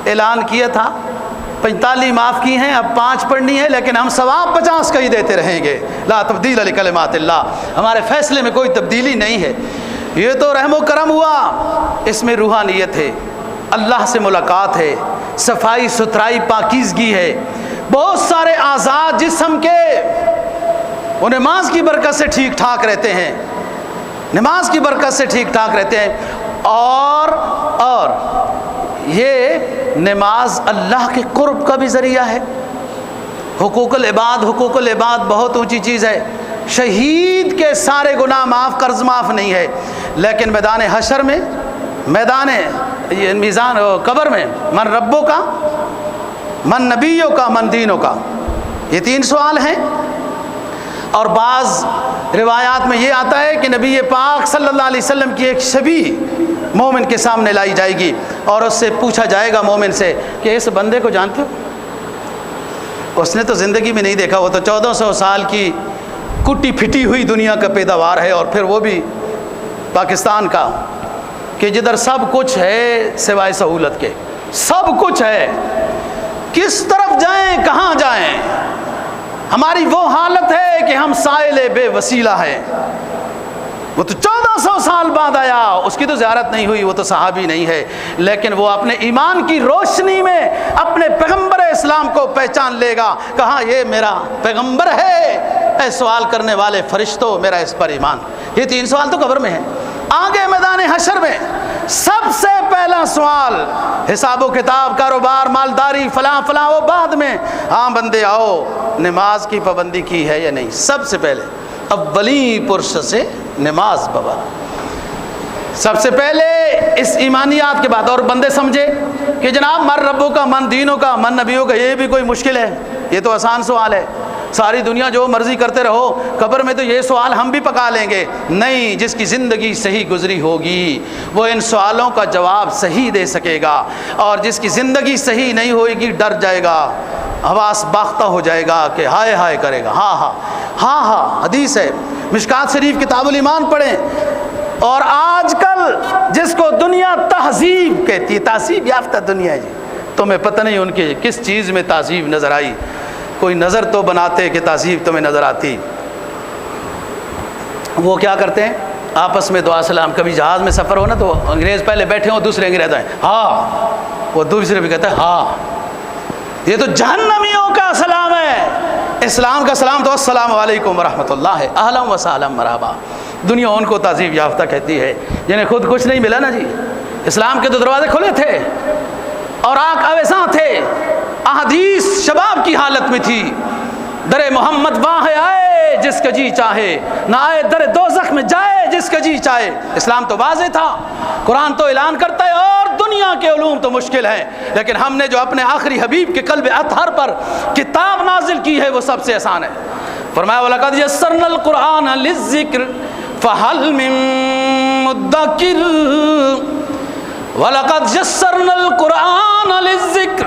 اعلان کیا تھا، 45 معاف کی ہیں، اب 5 پڑھنی ہے، لیکن ہم ثواب 50 کا ہی دیتے رہیں گے۔ لا تبدیل لکلمات اللہ، ہمارے فیصلے میں کوئی تبدیلی نہیں ہے۔ یہ تو رحم و کرم ہوا، اس میں روحانیت ہے، اللہ سے ملاقات ہے، صفائی ستھرائی پاکیزگی ہے، بہت سارے اعضاء جسم کے وہ نماز کی برکت سے ٹھیک ٹھاک رہتے ہیں، نماز کی برکت سے ٹھیک ٹھاک رہتے ہیں۔ اور یہ نماز اللہ کے قرب کا بھی ذریعہ ہے۔ حقوق العباد بہت اونچی چیز ہے۔ شہید کے سارے گناہ معاف، قرض معاف نہیں ہے، لیکن میدان حشر میں، میزان قبر میں، من ربوں کا، من نبیوں کا، من دینوں کا، یہ 3 سوال ہیں۔ اور بعض روایات میں یہ آتا ہے کہ نبی پاک صلی اللہ علیہ وسلم کی ایک شبیہ مومن کے سامنے لائی جائے گی، اور اس سے پوچھا جائے گا مومن سے کہ اس بندے کو جانتے ہو؟ اس نے تو زندگی میں نہیں دیکھا، وہ تو 1400 سال کی کٹی پھٹی ہوئی دنیا کا پیداوار ہے، اور پھر وہ بھی پاکستان کا، کہ جدھر سب کچھ ہے سوائے سہولت کے، سب کچھ ہے، کس طرف جائیں، کہاں جائیں؟ ہماری وہ حالت ہے کہ ہم سائل بے وسیلہ ہیں۔ وہ تو 1400 سال بعد آیا، اس کی تو زیارت نہیں ہوئی، وہ تو صحابی نہیں ہے، لیکن وہ اپنے ایمان کی روشنی میں اپنے پیغمبر اسلام کو پہچان لے گا، کہاں یہ میرا پیغمبر ہے، اے سوال کرنے والے فرشتوں میرا اس پر ایمان۔ یہ 3 سوال تو قبر میں ہیں۔ آگے میدان حشر میں سب سے پہلا سوال حساب و کتاب، کاروبار، مالداری، فلاں فلاں، وہ بعد میں، ہاں بندے آؤ نماز کی پابندی کی ہے یا نہیں، سب سے پہلے اولی پرس سے نماز بابا، سب سے پہلے اس ایمانیات کے بعد۔ اور بندے سمجھے کہ جناب من ربوں کا، من دینوں کا، من نبیوں کا، یہ بھی کوئی مشکل ہے، یہ تو آسان سوال ہے، ساری دنیا جو مرضی کرتے رہو، قبر میں تو یہ سوال ہم بھی پکا لیں گے۔ نہیں، جس کی زندگی صحیح گزری ہوگی وہ ان سوالوں کا جواب صحیح دے سکے گا، اور جس کی زندگی صحیح نہیں ہوئے گی ڈر جائے گا، حواس باختہ ہو جائے گا کہ ہائے ہائے کرے گا۔ ہاں ہاں ہاں ہاں، حدیث ہے، مشکات شریف کتاب الایمان پڑھیں۔ اور آج کل جس کو دنیا تہذیب کہتی ہے، تہذیب یافتہ دنیا ہے جی، تمہیں پتہ نہیں ان کی کس چیز میں تہذیب نظر آئی، کوئی نظر تو بناتے کہ تہذیب تمہیں نظر آتی۔ وہ کیا کرتے ہیں آپس میں دعا سلام، کبھی جہاز میں سفر ہو نا تو انگریز پہلے بیٹھے ہوں، دوسرے انگریز آئیں ہاں، وہ دوسرے بھی کہتا ہے ہاں، یہ تو جہنمیوں کا سلام ہے۔ اسلام کا سلام تو السلام علیکم ورحمۃ اللہ ہے، اہلا و سہلا مرحبا۔ دنیا ان کو تہذیب یافتہ کہتی ہے جنہیں خود کچھ نہیں ملا نا جی۔ اسلام کے تو دروازے کھلے تھے اور آنکھ اویزاں تھے، احادیث شباب کی حالت میں تھی، در محمد واہ آئے جس کا جی چاہے، نہ آئے در دوزخ میں جائے جس کا جی چاہے۔ اسلام تو واضح تھا، قرآن تو اعلان کرتا ہے، اور دنیا کے علوم تو مشکل ہیں، لیکن ہم نے جو اپنے آخری حبیب کے قلب اطہر پر کتاب نازل کی ہے وہ سب سے آسان ہے۔ فرمایا وَلَقَدْ يَسَّرْنَا الْقُرْآنَ لِلذِّكْرِ فَهَلْ مِن مُدَّكِرٍ وَلَقَدْ يَسَّرْنَا الْقُرْآنَ لِلذِّكْرِ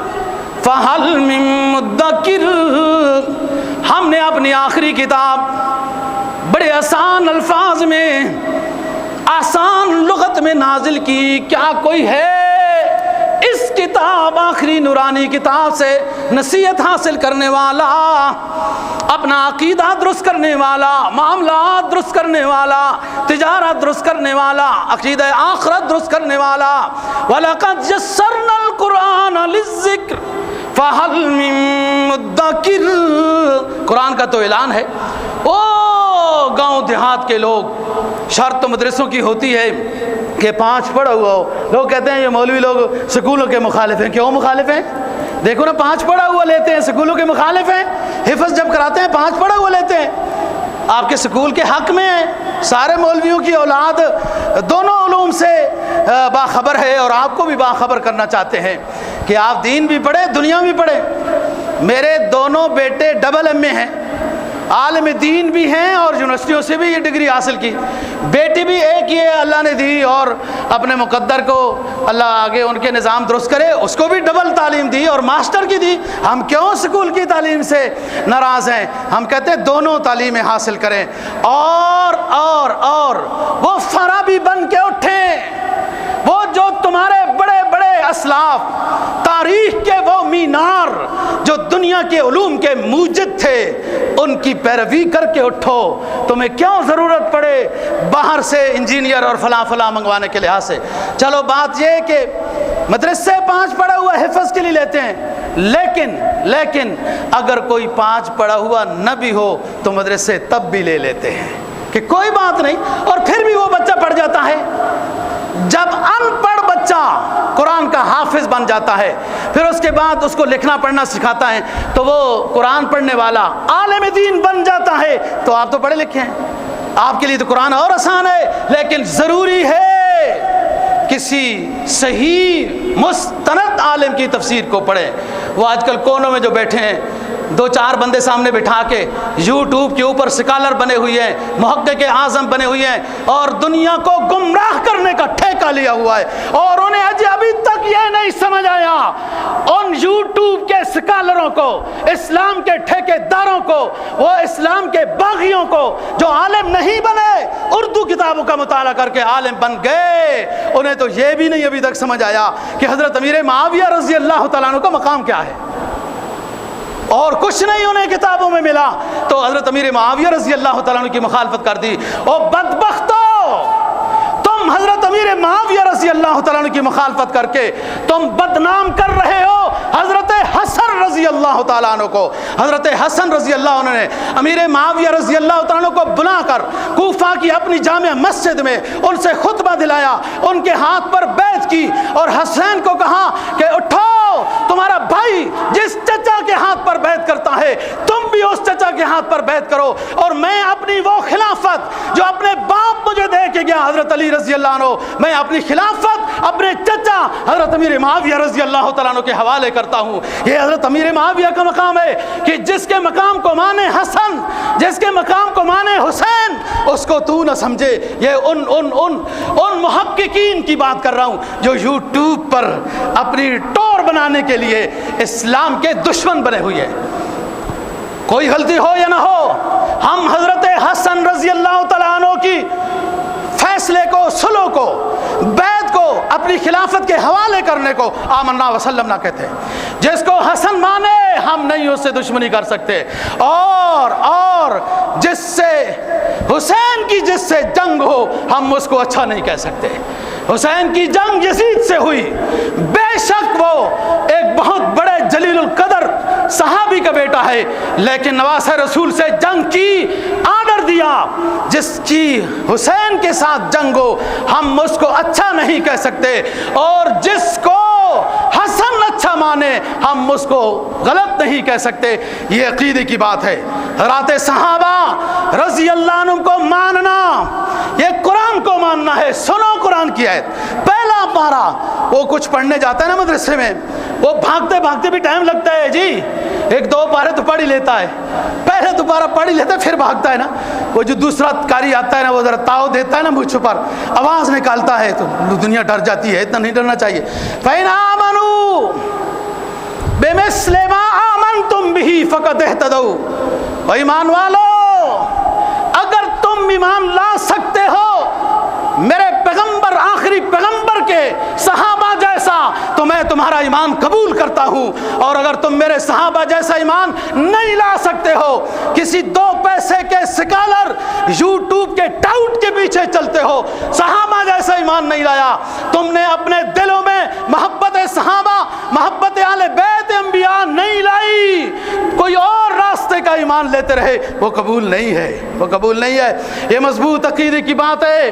فَهَلْ مِن مُدَّكِرٍ، ہم نے اپنی آخری کتاب بڑے آسان الفاظ میں، آسان لغت میں نازل کی، کیا کوئی ہے اس کتاب آخری نورانی کتاب سے نصیحت حاصل کرنے والا، اپنا عقیدہ درست کرنے والا، معاملات درست کرنے والا، تجارت درست کرنے والا، عقیدہ آخرت درست کرنے والا۔ وَلَقَدْ يَسَّرْنَا الْقُرْآنَ لِلذِّكْرِ فَهَلْ مِن مُدَّكِرٍ، قرآن کا تو اعلان ہے۔ او گاؤں دیہات کے لوگ، شرط تو مدرسوں کی ہوتی ہے کہ 5 پڑھا ہوا ہو، لوگ کہتے ہیں یہ مولوی لوگ سکولوں کے مخالف ہیں۔ کیوں مخالف ہیں؟ دیکھو نا، 5 پڑھا ہوا لیتے ہیں، سکولوں کے مخالف ہیں۔ حفظ جب کراتے ہیں 5 پڑھا ہوا لیتے ہیں، آپ کے سکول کے حق میں ہیں۔ سارے مولویوں کی اولاد دونوں علوم سے باخبر ہے، اور آپ کو بھی باخبر کرنا چاہتے ہیں کہ آپ دین بھی پڑھیں، دنیا بھی پڑھیں۔ میرے دونوں بیٹے ڈبل ایم اے ہیں، عالم دین بھی ہیں اور یونیورسٹیوں سے بھی یہ ڈگری حاصل کی۔ بیٹی بھی ایک یہ اللہ نے دی، اور اپنے مقدر کو اللہ آگے ان کے نظام درست کرے، اس کو بھی ڈبل تعلیم دی اور ماسٹر کی دی۔ ہم کیوں سکول کی تعلیم سے ناراض ہیں؟ ہم کہتے ہیں دونوں تعلیمیں حاصل کریں، اور وہ فارابی بن کے اٹھیں، وہ جو تمہارے بڑے بڑے اسلاف، تاریخ کے وہ مینار جو دنیا کے علوم کے موجد تھے، ان کی پیروی کر کے اٹھو۔ تمہیں کیوں ضرورت پڑے باہر سے انجینئر اور فلاں فلاں منگوانے کے لحاظ سے؟ چلو بات یہ کہ مدرسے 5 پڑھا ہوا حفظ کے لیے لیتے ہیں، لیکن اگر کوئی 5 پڑھا ہوا نہ بھی ہو تو مدرسے تب بھی لے لیتے ہیں کہ کوئی بات نہیں، اور پھر بھی وہ بچہ پڑھ جاتا ہے۔ جب ان پڑھ بچہ قرآن کا حافظ بن جاتا ہے، پھر اس کے بعد اس کو لکھنا پڑھنا سکھاتا ہے، تو وہ قرآن پڑھنے والا عالم دین بن جاتا ہے۔ تو آپ تو پڑھے لکھے ہیں، آپ کے لیے تو قرآن اور آسان ہے، لیکن ضروری ہے کسی صحیح مستند عالم کی تفسیر کو پڑھیں۔ وہ آج کل کونوں میں جو بیٹھے ہیں، 2-4 بندے سامنے بٹھا کے یوٹیوب کے اوپر سکالر بنے ہوئے ہیں، محقق اعظم بنے ہوئے ہیں، اور دنیا کو گمراہ کرنے کا ٹھیکہ لیا ہوا ہے، اور انہیں ابھی تک یہ نہیں سمجھ آیا ان یوٹیوب کے سکالروں کو، اسلام کے ٹھیکے داروں کو، وہ اسلام کے باغیوں کو جو عالم نہیں بنے، اردو کتابوں کا مطالعہ کر کے عالم بن گئے، انہیں تو یہ بھی نہیں ابھی تک سمجھ آیا کہ حضرت امیر معاویہ رضی اللہ تعالیٰ عنہ کا مقام کیا ہے، اور کچھ نہیں انہیں کتابوں میں ملا، تو حضرت امیر معاویہ رضی اللہ تعالیٰ عنہ کی مخالفت کر دی۔ او بدبختو، رضی اللہ تعالیٰ عنہ کی مخالفت کر کے تم بدنام کر رہے ہو حضرت حسن رضی اللہ تعالیٰ عنہ کو۔ حضرت حسن رضی اللہ عنہ نے امیر معاویہ رضی اللہ تعالیٰ عنہ کو بلا کر کوفہ کی اپنی جامع مسجد میں ان سے خطبہ دلایا، ان کے ہاتھ پر بیعت کی اور حسین کو کہا کہ اٹھو، تمہارا بھائی جس چچا کے ہاتھ پر بیعت کرتا ہے تم بھی اس چچا کے ہاتھ پر بیعت کرو، اور میں اپنی وہ خلافت جو اپنے باپ مجھے دے کے گیا حضرت علی رضی اللہ عنہ، میں اپنی خلافت اپنے چچا حضرت امیر معاویہ رضی اللہ تعالیٰ عنہ کے حوالے کرتا ہوں۔ یہ حضرت امیر معاویہ کا مقام ہے کہ جس کے مقام کو مانے حسن، جس کے مقام کو مانے حسین، اس کو تو نہ سمجھے۔ یہ ان محققین کی بات کر رہا ہوں جو یوٹیوب پر اپنی ٹور بنانے کے لیے اسلام کے دشمن بنے ہوئے ہیں۔ کوئی غلطی ہو یا نہ ہو، ہم حضرت حسن رضی اللہ تعالیٰ عنہ کی فیصلے کو، صلح کو، بیعت کو، اپنی خلافت کے حوالے کرنے کو آمنا وسلم نہ کہتے۔ جس کو حسن مانے ہم نہیں اس سے دشمنی کر سکتے، اور جس سے حسین کی جس سے جنگ ہو ہم اس کو اچھا نہیں کہہ سکتے۔ حسین کی جنگ یزید سے ہوئی، بے شک وہ ایک بہت بڑے جلیل القدر صحابی کا بیٹا ہے، لیکن نواسہ رسول سے جنگ کی آرڈر دیا۔ جس کی حسین کے ساتھ جنگ ہو ہم اس کو اچھا نہیں کہہ سکتے، اور جس کو حسن اچھا مانے ہم اس کو غلط نہیں کہہ سکتے۔ یہ عقیدے کی بات ہے۔ حضرات صحابہ رضی اللہ عنہم کو ماننا، یہ قرآن کو ماننا ہے۔ سنو قرآن کی آیت، پہلا پارہ۔ وہ کچھ پڑھنے جاتا ہے نا مدرسے میں، وہ بھاگتے بھاگتے بھی ٹائم لگتا ہے جی، ایک دو پارے تو پڑھ ہی لیتا ہے، پہلے تو پارہ پڑھ ہی لیتا ہے پھر بھاگتا ہے نا۔ وہ جو دوسرا قاری آتا ہے نا، وہ ذرا تاؤ دیتا ہے نا مجھ پر، آواز نکالتا ہے تو دنیا ڈر جاتی ہے۔ اتنا نہیں ڈرنا چاہیے۔ فَإِنْ آمَنُوا بِمِثْلِ مَا آمَنْتُمْ بِهِ فَقَدْ اهْتَدَوْا۔ وہ ایمان والو، اگر تم ایمان لا سکتے ہو میرے پیغمبر، آخری پیغمبر کے صحابہ جیسا، تو میں تمہارا ایمان قبول کرتا ہوں۔ اور اگر تم میرے صحابہ جیسا ایمان نہیں لا سکتے ہو، کسی دو پیسے کے سکالر یوٹیوب کے ٹاؤٹ کے پیچھے چلتے ہو، صحابہ جیسا ایمان نہیں لایا، تم نے اپنے دلوں میں محبت صحابہ، محبت اہل بیت انبیاء نہیں لائی، کوئی اور راستے کا ایمان لیتے رہے، وہ قبول نہیں ہے، وہ قبول نہیں ہے۔ یہ مضبوط عقیدے کی بات ہے۔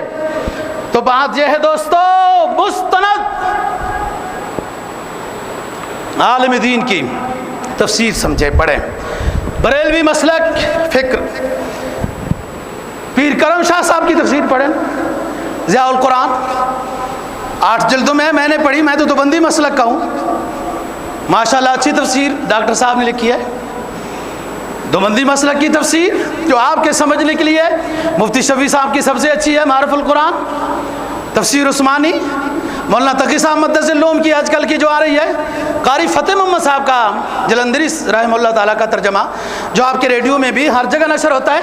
تو بات یہ ہے دوستو، مستند عالم دین کی تفسیر سمجھے، پڑھیں۔ بریلوی مسلک فکر، پیر کرم شاہ صاحب کی تفسیر پڑھیں، ضیاء القرآن 8 جلدوں میں نے پڑھی، میں تو دیوبندی مسلک کا ہوں، ماشاءاللہ اچھی تفسیر ڈاکٹر صاحب نے لکھی ہے۔ دیوبندی مسلک کی تفسیر جو آپ کے سمجھنے کے لیے مفتی شفیع صاحب کی سب سے اچھی ہے، معارف القرآن، تفسیر عثمانی، مولانا تقی صاحب مدثر العلوم کی آج کل کی جو آ رہی ہے، قاری فتح محمد صاحب کا جلندری رحمہ اللہ تعالیٰ کا ترجمہ جو آپ کے ریڈیو میں بھی ہر جگہ نشر ہوتا ہے،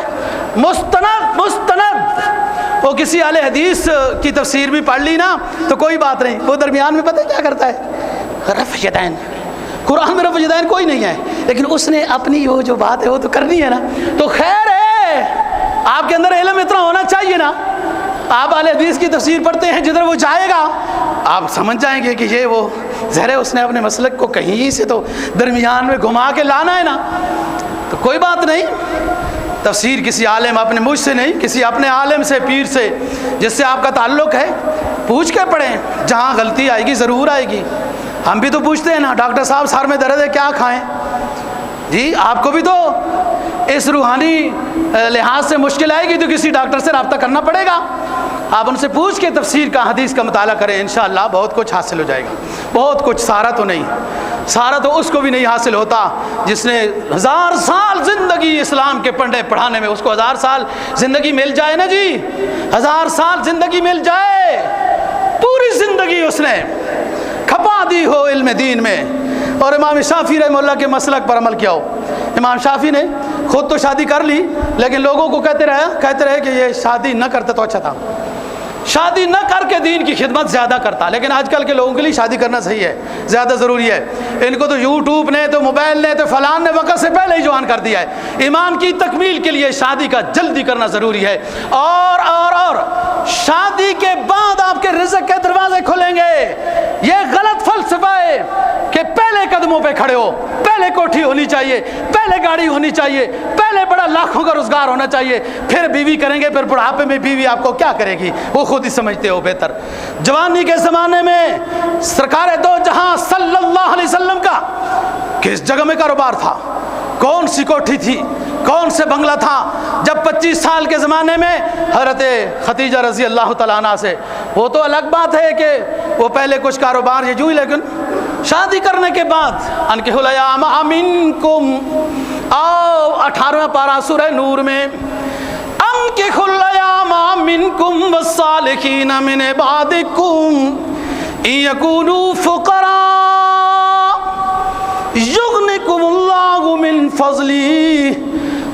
مستند۔ وہ کسی اہل حدیث کی تفسیر بھی پڑھ لی نا تو کوئی بات نہیں، وہ درمیان میں پتہ کیا کرتا ہے، رفع یدین۔ قرآن میں رفع یدین کوئی نہیں ہے، لیکن اس نے اپنی وہ جو بات ہے وہ تو کرنی ہے نا، تو خیر ہے، آپ کے اندر علم اتنا ہونا چاہیے نا، آپ اہل حدیث کی تفسیر پڑھتے ہیں، جدھر وہ جائے گا آپ سمجھ جائیں گے کہ یہ وہ ظاہر ہے اس نے اپنے مسلک کو کہیں سے تو درمیان میں گھما کے لانا ہے نا، تو کوئی بات نہیں۔ تفسیر کسی عالم، اپنے مجھ سے نہیں، کسی اپنے عالم سے، پیر سے، جس سے آپ کا تعلق ہے، پوچھ کے پڑھیں، جہاں غلطی آئے گی ضرور آئے گی۔ ہم بھی تو پوچھتے ہیں نا، ڈاکٹر صاحب سر میں درد ہے کیا کھائیں؟ جی آپ کو بھی تو اس روحانی لحاظ سے مشکل آئے گی تو کسی ڈاکٹر سے رابطہ کرنا پڑے گا۔ آپ ان سے پوچھ کے تفسیر کا، حدیث کا مطالعہ کریں، انشاءاللہ بہت کچھ حاصل ہو جائے گا، بہت کچھ۔ سارا تو نہیں، سارا تو اس کو بھی نہیں حاصل ہوتا جس نے 1000 سال زندگی اسلام کے پڑھنے پڑھانے میں، اس کو 1000 سال زندگی مل جائے نا جی، 1000 سال زندگی مل جائے، پوری زندگی اس نے کھپا دی ہو علم دین میں، اور امام شافعی رحمہ اللہ کے مسلک پر عمل کیا ہو۔ امام شافعی نے خود تو شادی کر لی، لیکن لوگوں کو کہتے رہے کہ یہ شادی نہ کرتا تو اچھا تھا، شادی نہ کر کے دین کی خدمت زیادہ کرتا۔ لیکن آج کل کے لوگوں کے لیے شادی کرنا صحیح ہے، زیادہ ضروری ہے۔ ان کو تو یوٹیوب نے، تو موبائل نے، تو فلان نے وقت سے پہلے ہی جوان کر دیا ہے۔ ایمان کی تکمیل کے لیے شادی کا جلدی کرنا ضروری ہے، اور شادی کے بعد آپ کے رزق کے دروازے کھلیں کھڑے ہو، پہلے کوٹھی ہونی چاہیے، پہلے گاڑی ہونی چاہیے، پہلے بڑا لاکھوں کا روزگار ہونا چاہیے، پھر بیوی کریں گے، پھر بڑھاپے میں بیوی آپ کو کیا کرے گی وہ خود ہی سمجھتے ہو بہتر۔ جوانی کے زمانے میں سرکار دو جہاں صلی اللہ علیہ وسلم کا کس جگہ میں کاروبار تھا، کون سی کوٹھی تھی، کون سے بنگلہ تھا؟ جب 25 سال کے زمانے میں حضرت خدیجہ رضی اللہ تعالیٰ عنہ سے، وہ تو الگ بات ہے کہ وہ پہلے کچھ کاروبار یہ جو ہی، لیکن شادی کرنے کے بعد انکحوا الایام منکم، آؤ 18واں پارہ سورہ نور میں، انکحوا الایام منکم والصالحین من عبادکم ان یکونوا فقراء یغنکم اللہ من فضلہ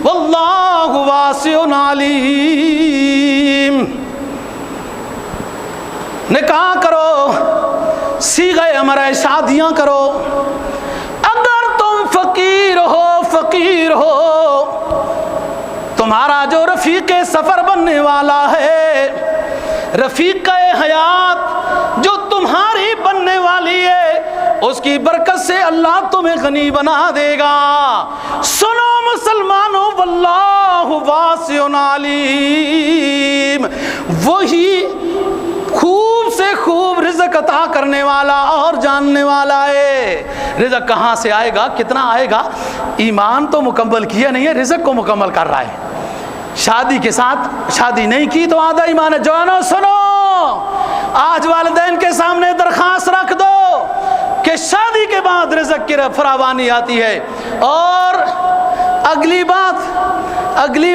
واللہ واسع علیم۔ نکاح کرو، صیغہ امر ہے، شادیاں کرو۔ اگر تم فقیر ہو، تمہارا جو رفیق سفر بننے والا ہے، رفیق حیات جو تمہاری بننے والی ہے، اس کی برکت سے اللہ تمہیں غنی بنا دے گا۔ سنو مسلمانوں، واللہ واسع علیم، وہی خوب سے خوب رزق عطا کرنے والا اور جاننے والا ہے۔ رزق کہاں سے آئے گا، کتنا آئے گا؟ ایمان تو مکمل کیا نہیں ہے، رزق کو مکمل کر رہا ہے۔ شادی کے ساتھ، شادی نہیں کی تو آدھا ایمان ہے۔ جوانوں سنو، آج والدین کے سامنے درخواست رکھ دو کہ شادی کے بعد رزق کی فراوانی آتی ہے، اور اگلی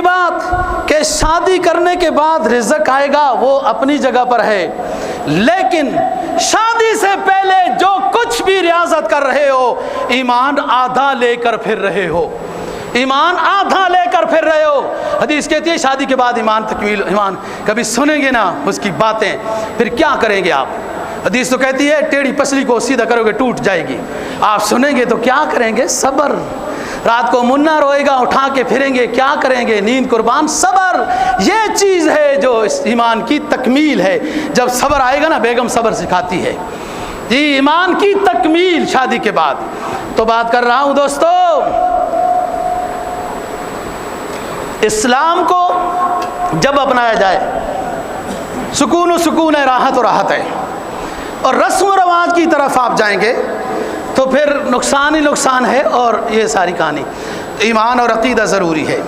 بات کہ شادی کرنے کے بعد رزق آئے گا وہ اپنی جگہ پر ہے، لیکن شادی سے پہلے جو کچھ بھی ریاضت کر رہے ہو، ایمان آدھا لے کر پھر رہے ہو، ایمان آدھا لے کر پھر رہے ہو۔ حدیث کہتی ہے شادی کے بعد ایمان تکمیل، ایمان کبھی سنیں گے نا اس کی باتیں، پھر کیا کریں گے آپ؟ حدیث تو کہتی ہے ٹیڑھی پسلی کو سیدھا کرو گے ٹوٹ جائے گی، آپ سنیں گے تو کیا کریں گے؟ صبر۔ رات کو منا روئے گا، اٹھا کے پھریں گے، کیا کریں گے؟ نیند قربان۔ صبر یہ چیز ہے جو اس ایمان کی تکمیل ہے۔ جب صبر آئے گا نا، بیگم صبر سکھاتی ہے جی، ایمان کی تکمیل شادی کے بعد۔ تو بات کر رہا ہوں دوستو، اسلام کو جب اپنایا جائے، سکون و سکون ہے، راحت و راحت ہے، اور رسم و رواج کی طرف آپ جائیں گے تو پھر نقصان ہی نقصان ہے، اور یہ ساری کہانی۔ ایمان اور عقیدہ ضروری ہے۔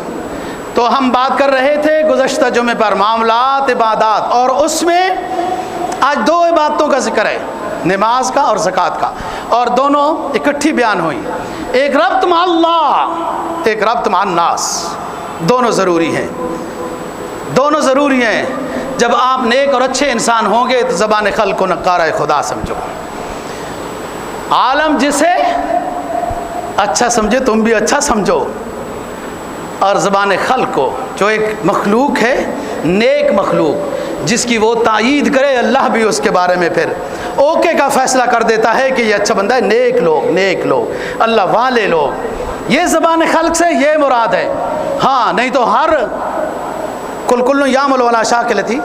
تو ہم بات کر رہے تھے گزشتہ جمعے پر معاملات، عبادات، اور اس میں آج دو عبادتوں کا ذکر ہے، نماز کا اور زکوٰۃ کا، اور دونوں اکٹھی بیان ہوئی۔ ایک ربط مع اللہ، ایک ربط مع الناس، دونوں ضروری ہیں، دونوں ضروری ہیں۔ جب آپ نیک اور اچھے انسان ہوں گے تو زبان خلق کو نقارہ خدا سمجھو۔ عالم جسے اچھا سمجھے تم بھی اچھا سمجھو، اور زبان خلق کو، جو ایک مخلوق ہے، نیک مخلوق، جس کی وہ تائید کرے، اللہ بھی اس کے بارے میں پھر اوکے کا فیصلہ کر دیتا ہے کہ یہ اچھا بندہ ہے۔ نیک لوگ، اللہ والے لوگ، یہ زبان خلق سے یہ مراد ہے۔ ہاں نہیں تو ہر کل یعمل علی شاکلتی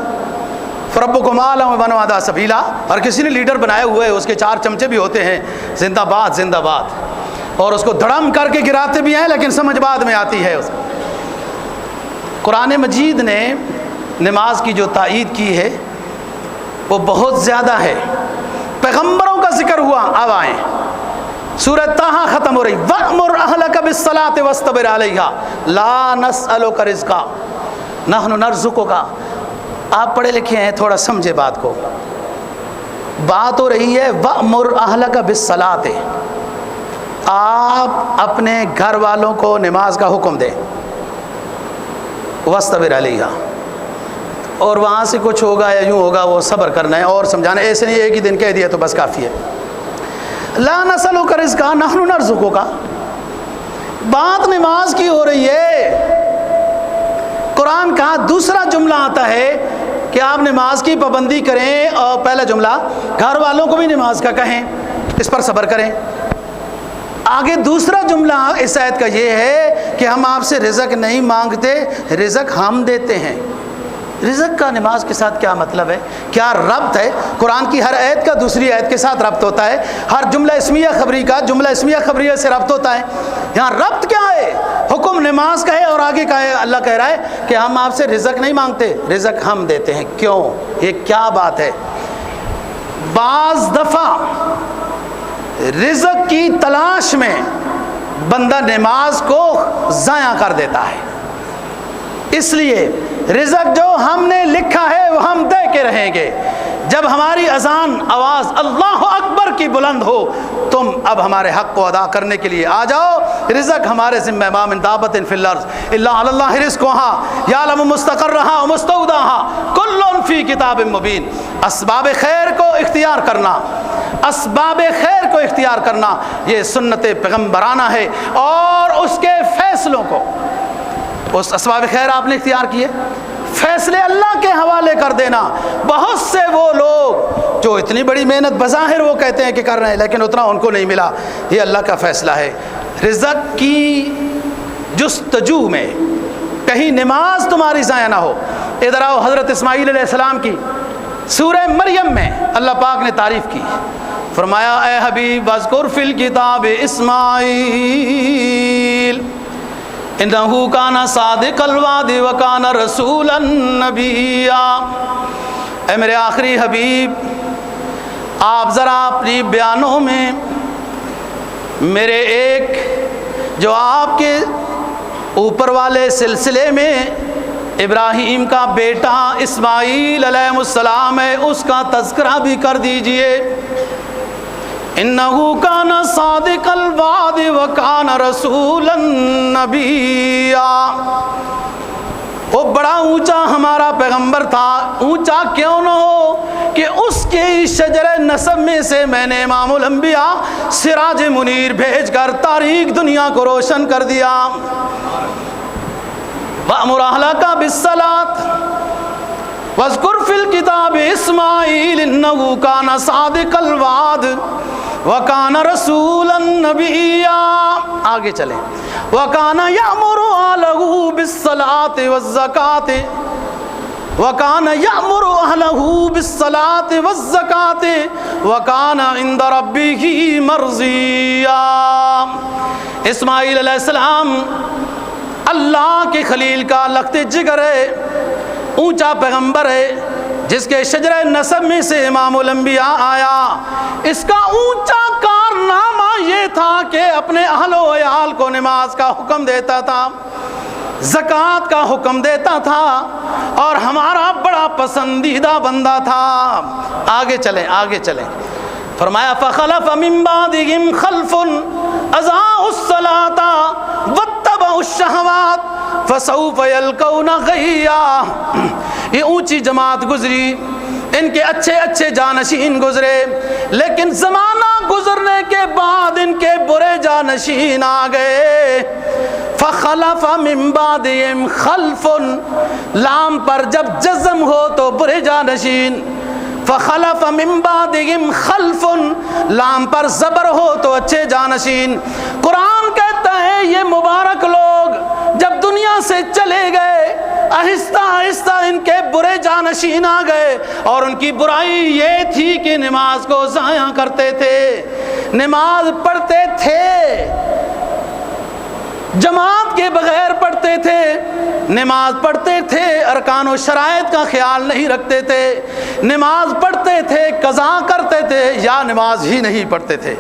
فربکم اعلم بمن اهدی سبیلا، اور کسی نے لیڈر بنائے ہوئے، اس کے 4 چمچے بھی ہوتے ہیں، زندہ باد زندہ باد، اور اس کو دھڑم کر کے گراتے بھی ہیں، لیکن سمجھ بعد میں آتی ہے۔ قرآن مجید نے نماز کی جو تائید کی ہے وہ بہت زیادہ ہے۔ پیغمبروں کا ذکر ہوا، اب آئیں سورہ طٰہٰ ختم ہو رہی، وَأْمُرْ أَهْلَكَ بِالصَّلَاةِ وَاصْطَبِرْ عَلَيْهَا لَا نَسْأَلُكَ رِزْقًا نَحْنُ نَرْزُقُكَ۔ آپ پڑھے لکھے ہیں، تھوڑا سمجھے بات کو۔ بات ہو رہی ہے وَأْمُرْ أَهْلَكَ بِالصَّلَاةِ، آپ اپنے گھر والوں کو نماز کا حکم دیں، وَاصْطَبِرْ عَلَيْهَا، اور وہاں سے کچھ ہوگا یا یوں ہوگا وہ صبر کرنا ہے اور سمجھانا، ایسے نہیں ایک ہی دن کہہ دیا تو بس کافی ہے۔ لا نسألک رزقا نحن نرزقک، بات نماز کی ہو رہی ہے۔ قرآن کا دوسرا جملہ آتا ہے کہ آپ نماز کی پابندی کریں، اور پہلا جملہ گھر والوں کو بھی نماز کا کہیں، اس پر صبر کریں۔ آگے دوسرا جملہ اس آیت کا یہ ہے کہ ہم آپ سے رزق نہیں مانگتے، رزق ہم دیتے ہیں۔ رزق کا نماز کے ساتھ کیا مطلب ہے؟ کیا ربط ہے؟ قرآن کی ہر آیت کا دوسری آیت کے ساتھ ربط ہوتا ہے، ہر جملہ اسمیہ خبری کا جملہ اسمیہ خبریہ سے ربط ہوتا ہے، یہاں ربط کیا ہے؟ حکم نماز کا ہے اور آگے کا ہے اللہ کہہ رہا ہے کہ ہم آپ سے رزق نہیں مانگتے، رزق ہم دیتے ہیں۔ کیوں؟ یہ کیا بات ہے؟ بعض دفعہ رزق کی تلاش میں بندہ نماز کو ضائع کر دیتا ہے، اس لیے رزق جو ہم نے لکھا ہے وہ ہم دے کے رہیں گے۔ جب ہماری اذان آواز اللہ اکبر کی بلند ہو، تم اب ہمارے حق کو ادا کرنے کے لیے آ جاؤ، رزق ہمارے ذمہ، ما من دابۃ فی الارض الا علی اللہ رزقها یعلم مستقرها ومستودعها کل فی کتاب مبین۔ اسباب خیر کو اختیار کرنا، اسباب خیر کو اختیار کرنا یہ سنت پیغمبرانہ ہے، اور اس کے فیصلوں کو، اس اسباب خیر آپ نے اختیار کیے، فیصلے اللہ کے حوالے کر دینا۔ بہت سے وہ لوگ جو اتنی بڑی محنت بظاہر وہ کہتے ہیں کہ کر رہے ہیں لیکن اتنا ان کو نہیں ملا، یہ اللہ کا فیصلہ ہے۔ رزق کی جستجو میں کہیں نماز تمہاری ضائع نہ ہو۔ ادھر آؤ، حضرت اسماعیل علیہ السلام کی سورہ مریم میں اللہ پاک نے تعریف کی، فرمایا اے حبیب واذکر فی الکتاب اسماعیل انہو کان صادق الوعد وکان رسولا نبیا۔ اے میرے آخری حبیب، آپ ذرا اپنی بیانوں میں میرے ایک جو آپ کے اوپر والے سلسلے میں ابراہیم کا بیٹا اسماعیل علیہ السلام ہے، اس کا تذکرہ بھی کر دیجئے۔ انہو کان صادق الوعد وکان رسولا نبیا۔ وہ بڑا اونچا ہمارا پیغمبر تھا، اونچا کیوں نہ ہو کہ اس کے شجر نسب میں سے میں نے امام الانبیاء سراج منیر بھیج کر تاریک دنیا کو روشن کر دیا۔ وَأْمُرْ أَهْلَكَ بِالصَّلَاةِ وَاذْكُرْ فِي الْكِتَابِ إِسْمَاعِيلَ إِنَّهُ كَانَ صَادِقَ الْوَعْدِ وَكَانَ رَسُولًا نَبِيًّا۔ آگے چلیں۔ وَكَانَ يَأْمُرُ أَهْلَهُ بِالصَّلَاةِ وَالزَّكَاةِ وَكَانَ يَأْمُرُ أَهْلَهُ بِالصَّلَاةِ وَالزَّكَاةِ وَكَانَ عِندَ رَبِّهِ مَرْضِيًّا۔ اسماعیل علیہ السلام اللہ کے خلیل کا لخت جگر ہے، اونچا پیغمبر ہے، جس کے شجر نسب میں سے امام الانبیاء آیا۔ اس کا اونچا کارنامہ یہ تھا کہ اپنے اہل و عیال کو نماز کا حکم دیتا تھا، زکوٰۃ کا حکم دیتا تھا، اور ہمارا بڑا پسندیدہ بندہ تھا۔ آگے چلیں، آگے چلیں۔ فرمایا فخلف من بعدهم خلف اضاعوا الصلاۃ واتبعوا الشہوات فسوف یلقون غیا۔ یہ اونچی جماعت گزری، ان کے اچھے اچھے جانشین گزرے، لیکن زمانہ گزرنے کے بعد ان کے برے جانشین آ گئے۔ فخلف من بعدهم خلف، لام پر جب جزم ہو تو برے جانشین، فخلف من بعدهم خلف لام پر زبر ہو تو اچھے جانشین۔ قرآن کہتا ہے یہ مبارک لوگ جب دنیا سے چلے گئے، آہستہ آہستہ ان کے برے جانشین آ گئے، اور ان کی برائی یہ تھی کہ نماز کو ضائع کرتے تھے، نماز پڑھتے تھے جماعت کے بغیر پڑھتے تھے، نماز پڑھتے تھے ارکان و شرائط کا خیال نہیں رکھتے تھے، نماز پڑھتے تھے قضا کرتے تھے، یا نماز ہی نہیں پڑھتے تھے،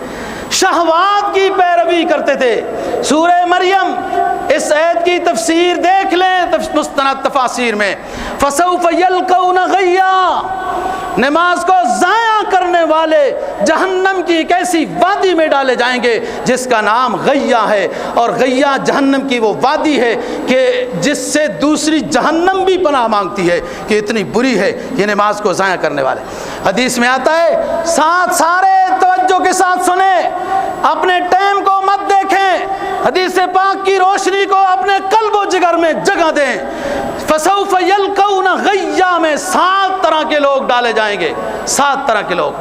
شہوات کی پیروی کرتے تھے۔ سورہ مریم اس آیت کی تفسیر دیکھ لیں مستند تفاسیر میں، فسوف یلقون غیا، نماز کو ضائع کرنے والے جہنم کی ایک ایسی وادی میں ڈالے جائیں گے جس کا نام غیا ہے، اور غیا جہنم کی وہ وادی ہے کہ جس سے دوسری جہنم بھی پناہ مانگتی ہے کہ اتنی بری ہے یہ نماز کو ضائع کرنے والے۔ حدیث میں آتا ہے، سارے توجہ کے ساتھ سنیں، اپنے ٹائم کو مت دیکھیں، حدیث پاک کی روشنی کو اپنے قلب و جگر میں جگہ دیں۔ فسوف یلقون غیا میں 7 طرح کے لوگ ڈالے جائیں گے، 7 طرح کے لوگ۔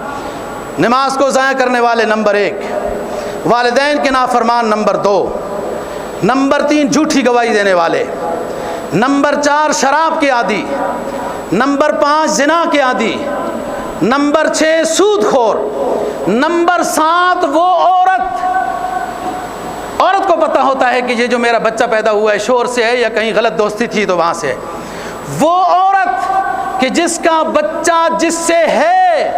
نماز کو ضائع کرنے والے نمبر 1، والدین کے نافرمان نمبر 2، نمبر 3 جھوٹی گواہی دینے والے، نمبر 4 شراب کے عادی، نمبر 5 زنا کے عادی، نمبر 6 سود خور، نمبر 7 وہ عورت کو پتہ ہوتا ہے کہ یہ جو میرا بچہ پیدا ہوا ہے شور سے ہے یا کہیں غلط دوستی تھی تو وہاں سے ہے، وہ عورت کہ جس کا بچہ جس سے ہے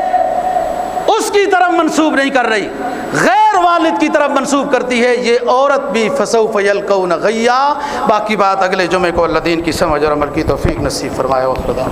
اس کی طرف منسوب نہیں کر رہی، غیر والد کی طرف منسوب کرتی ہے، یہ عورت بھی فسوف یلقون غیا۔ باقی بات اگلے جمعے کو اللہ دین کی سمجھ اور عمل کی توفیق نصیب فرمائے۔ خدا